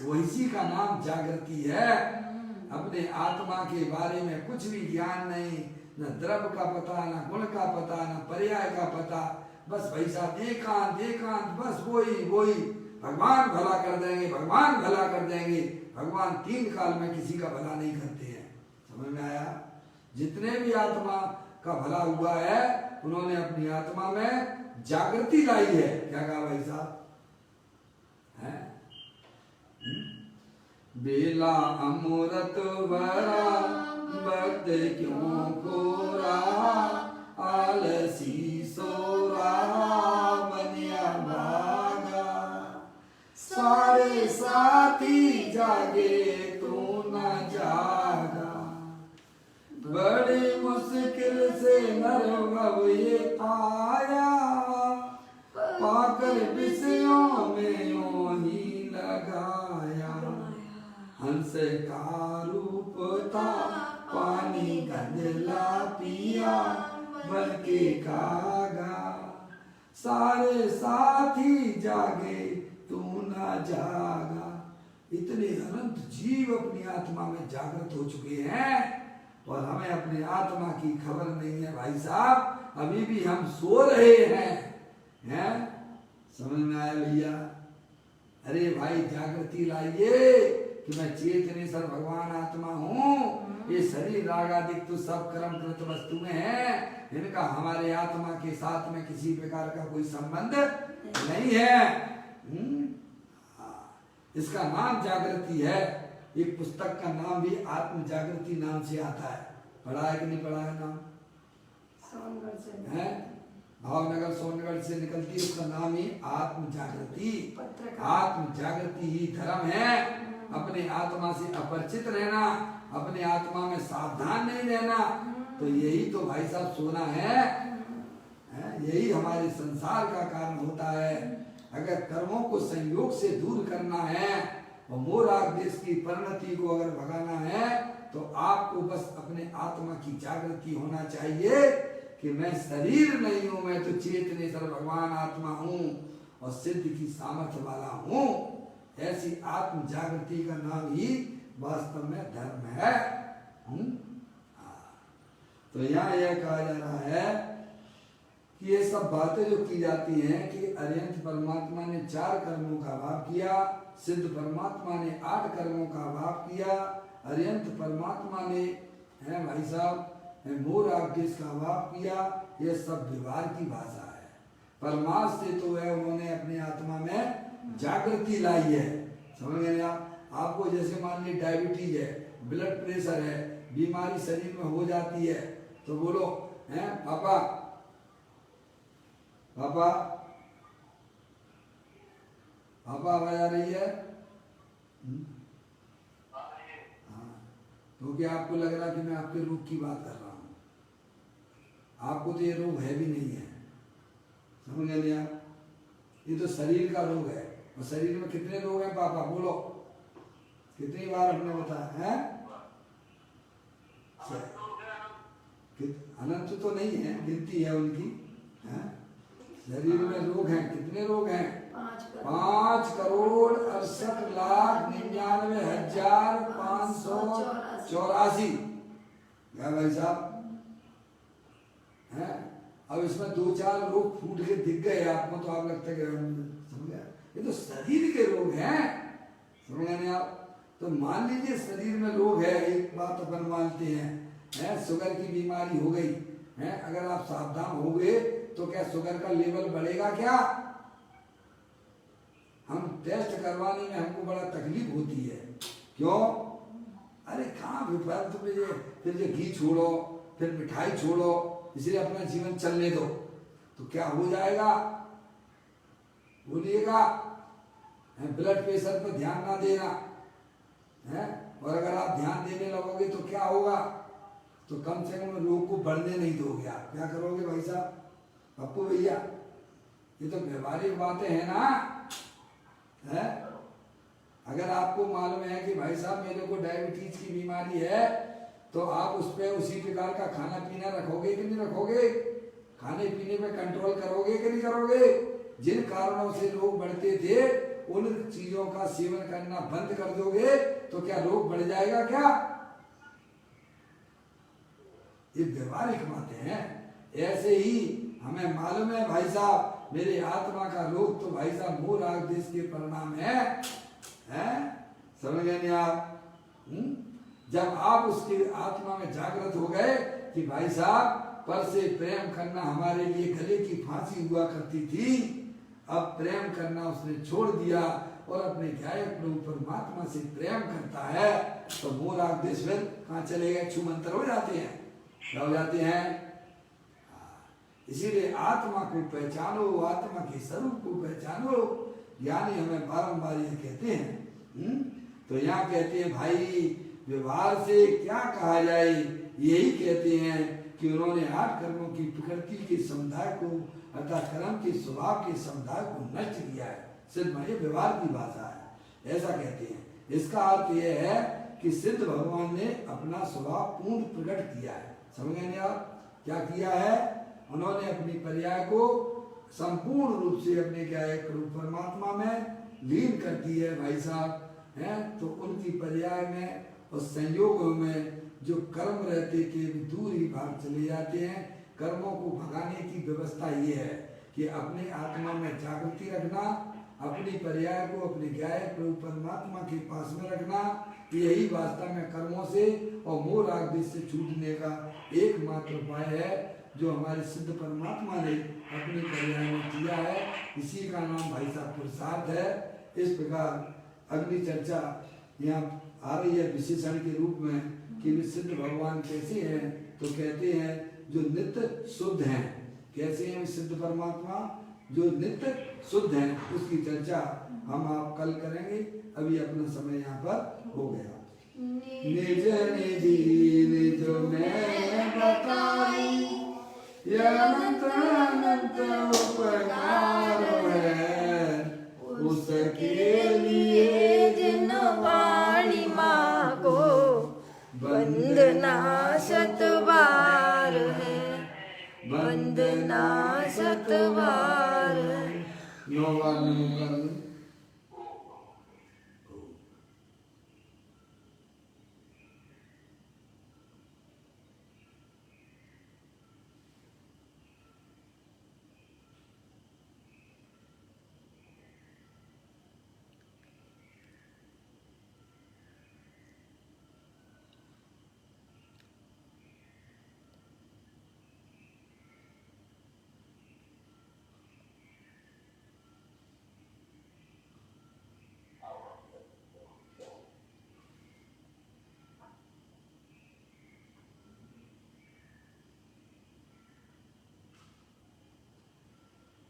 वही का नाम जागृति है। अपने आत्मा के बारे में कुछ भी ज्ञान नहीं, न द्रव्य का पता, न गुण का पता, न पर्याय का पता। बस भाई साहब एकांत एकांत, बस वही भगवान भला कर देंगे, भगवान भला कर देंगे। भगवान 3 काल में किसी का भला नहीं करते हैं। समझ में आया? जितने भी आत्मा का भला हुआ है, उन्होंने अपनी आत्मा में जागृति लाई है। क्या कहा भाई साहब? है? बेला अमृत भरा वक्त क्यों खोरा, आलसी सोरा बनिया भागा। सारे साथी जागे तू न जागा, बड़ी मुश्किल से नरव ये पाया। पाकर विषयों में यूं ही लगाया। हंस का रूप था पानी गंदला पिया, बल्कि कागा। सारे साथी जागे तू ना जागा। इतने अनंत जीव अपनी आत्मा में जागृत हो चुके हैं और हमें अपनी आत्मा की खबर नहीं है भाई साहब। अभी भी हम सो रहे हैं। समझ में आया भैया? अरे भाई जागृति लाइए कि मैं चेतनेश्वर भगवान आत्मा हूँ। ये शरीर रागादिक तो सब कर्म कृत वस्तुएं हैं, इनका हमारे आत्मा के साथ में किसी प्रकार का कोई संबंध नहीं है। इसका नाम जागृति है। एक पुस्तक का नाम भी आत्म जागृति नाम से आता है। पढ़ा है कि नहीं पढ़ा है नाम? है भावनगर सोनगढ़ से निकलती है, उसका नाम ही आत्म जागृति। आत्म जागृति ही धर्म है। अपने आत्मा से अपरिचित रहना, अपने आत्मा में सावधान नहीं रहना, तो यही तो भाई साहब सोना है, यही हमारे संसार का कारण होता है। अगर कर्मों को संयोग से दूर करना है और मोराग देश की परिणति को अगर भगाना है तो आपको बस अपने आत्मा की जागृति होना चाहिए कि मैं शरीर नहीं हूं, मैं तो चेतनेश्वर भगवान आत्मा हूं और सिद्ध की सामर्थ्य वाला हूं। ऐसी आत्म जागृति का नाम ही वास्तव में धर्म है। तो यहाँ यह कहा जा रहा है कि ये सब बातें जो की जाती हैं कि अरिहंत परमात्मा ने 4 कर्मों का भाव किया, सिद्ध परमात्मा ने 8 कर्मों का भाव किया, अरिहंत परमात्मा ने है भाई साहब मोराग्देश का भाव किया। ये सब व्यवहार की भाषा है। परमार्थ से तो है उन्होंने अपनी आत्मा में जागृति लाई है। समझ गए आप? आपको जैसे मान लीजिए डायबिटीज है, ब्लड प्रेशर है, बीमारी शरीर में हो जाती है तो बोलो हैं पापा पापा पापा आवाज आ रही है? हाँ, क्योंकि आपको लग रहा है कि मैं आपके रोग की बात कर रहा हूँ। आपको तो ये रोग है भी नहीं है। समझ गए आप? ये तो शरीर का रोग है। और शरीर में कितने रोग हैं पापा बोलो? कितनी बार आपने बताया है? अनंत तो नहीं है, गिनती है उनकी। है? शरीर में रोग हैं। कितने रोग हैं? 5,68,99,584। क्या भाई साहब हैं? अब इसमें 2-4 रोग फूट के दिख गए आपको तो आप लगता है कि समझ गया, ये तो शरीर के रोग हैं। समझ गए आप? तो मान लीजिए शरीर में रोग है, एक बात अपन मानते हैं, शुगर की बीमारी हो गई है, अगर आप सावधान हो गए तो क्या शुगर का लेवल बढ़ेगा? क्या हम टेस्ट करवाने में हमको बड़ा तकलीफ होती है। क्यों? अरे कहाँ विफल फिर जो घी छोड़ो, फिर मिठाई छोड़ो, इसलिए अपना जीवन चलने दो तो क्या हो जाएगा बोलिएगा? ब्लड प्रेशर पर ध्यान ना देना है, और अगर आप ध्यान देने लगोगे तो क्या होगा? तो कम से कम रोग को बढ़ने नहीं दोगे। आप क्या करोगे भाई साहब? पप्पू भैया, ये तो व्यवहारिक बातें हैं ना। है? अगर आपको मालूम है कि भाई साहब मेरे को डायबिटीज की बीमारी है तो आप उस पर उसी प्रकार का खाना पीना रखोगे कि नहीं रखोगे? खाने पीने में कंट्रोल करोगे कि नहीं करोगे? जिन कारणों से रोग बढ़ते थे उन चीजों का सेवन करना बंद कर दोगे तो क्या रोग बढ़ जाएगा? क्या ये व्यवहारिक बातें हैं। ऐसे ही हमें मालूम है भाई साहब मेरे आत्मा का रोग तो भाई साहब मोराग देश के परिणाम है। समझ गए आप? जब आप उसकी आत्मा में जागृत हो गए कि भाई साहब पर से प्रेम करना हमारे लिए गले की फांसी हुआ करती थी, अब प्रेम करना उसने छोड़ दिया और अपने गायक प्रभु परमात्मा से प्रेम करता है तो मोराग देश में कहाँ चले गए? छूमंतर हो जाते हैं, हो जाते हैं। इसीलिए आत्मा को पहचानो, आत्मा के स्वरूप को पहचानो। यानी हमें बारंबार ये कहते हैं। तो यहाँ कहते हैं भाई व्यवहार से क्या कहा जाए? यही कहते हैं कि उन्होंने 8 कर्मों की प्रकृति के समुदाय को अर्थात कर्म के स्वभाव के समुदाय को नष्ट किया है। सिद्ध ये व्यवहार की भाषा है, ऐसा कहते हैं। इसका अर्थ यह है कि सिद्ध भगवान ने अपना स्वभाव पूर्ण प्रकट किया है। समझ गए आप? क्या किया है? उन्होंने अपनी पर्याय को संपूर्ण रूप से अपने गायक रूप परमात्मा में लीन कर दी है भाई साहब। हैं तो उनकी पर्याय में और संयोगों में जो कर्म रहते थे दूर ही भाग चले जाते हैं। कर्मों को भगाने की व्यवस्था ये है कि अपने आत्मा में जागृति रखना, अपनी पर्याय को अपने गायक प्रभु परमात्मा के पास में रखना, यही वास्तव में कर्मों से और मोह राग देश से छूटने का एकमात्र उपाय है जो हमारे सिद्ध परमात्मा ने अपनी पर्याय में किया है। इसी का नाम भाई साहब पुरुषार्थ है। इस प्रकार अगली चर्चा यहाँ आ रही है विशेषण के रूप में कि सिद्ध भगवान कैसे हैं। तो कहते हैं जो नित्य शुद्ध हैं। कैसे हैं सिद्ध परमात्मा? जो नित्य शुद्ध हैं, उसकी चर्चा हम आप कल करेंगे। अभी अपना समय यहाँ पर हो गया। निज निधि निज में बताई, यह अनंत अनंत उपकार है उसके लिए जिन वाणी माँ को वंदना शतबार है, वंदना शतबार है। नौवान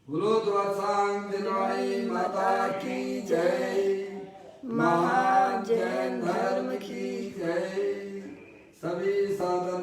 बोलो द्वादशांग दिलवाणी माता की जय, महाजैन धर्म की जय। सभी साधन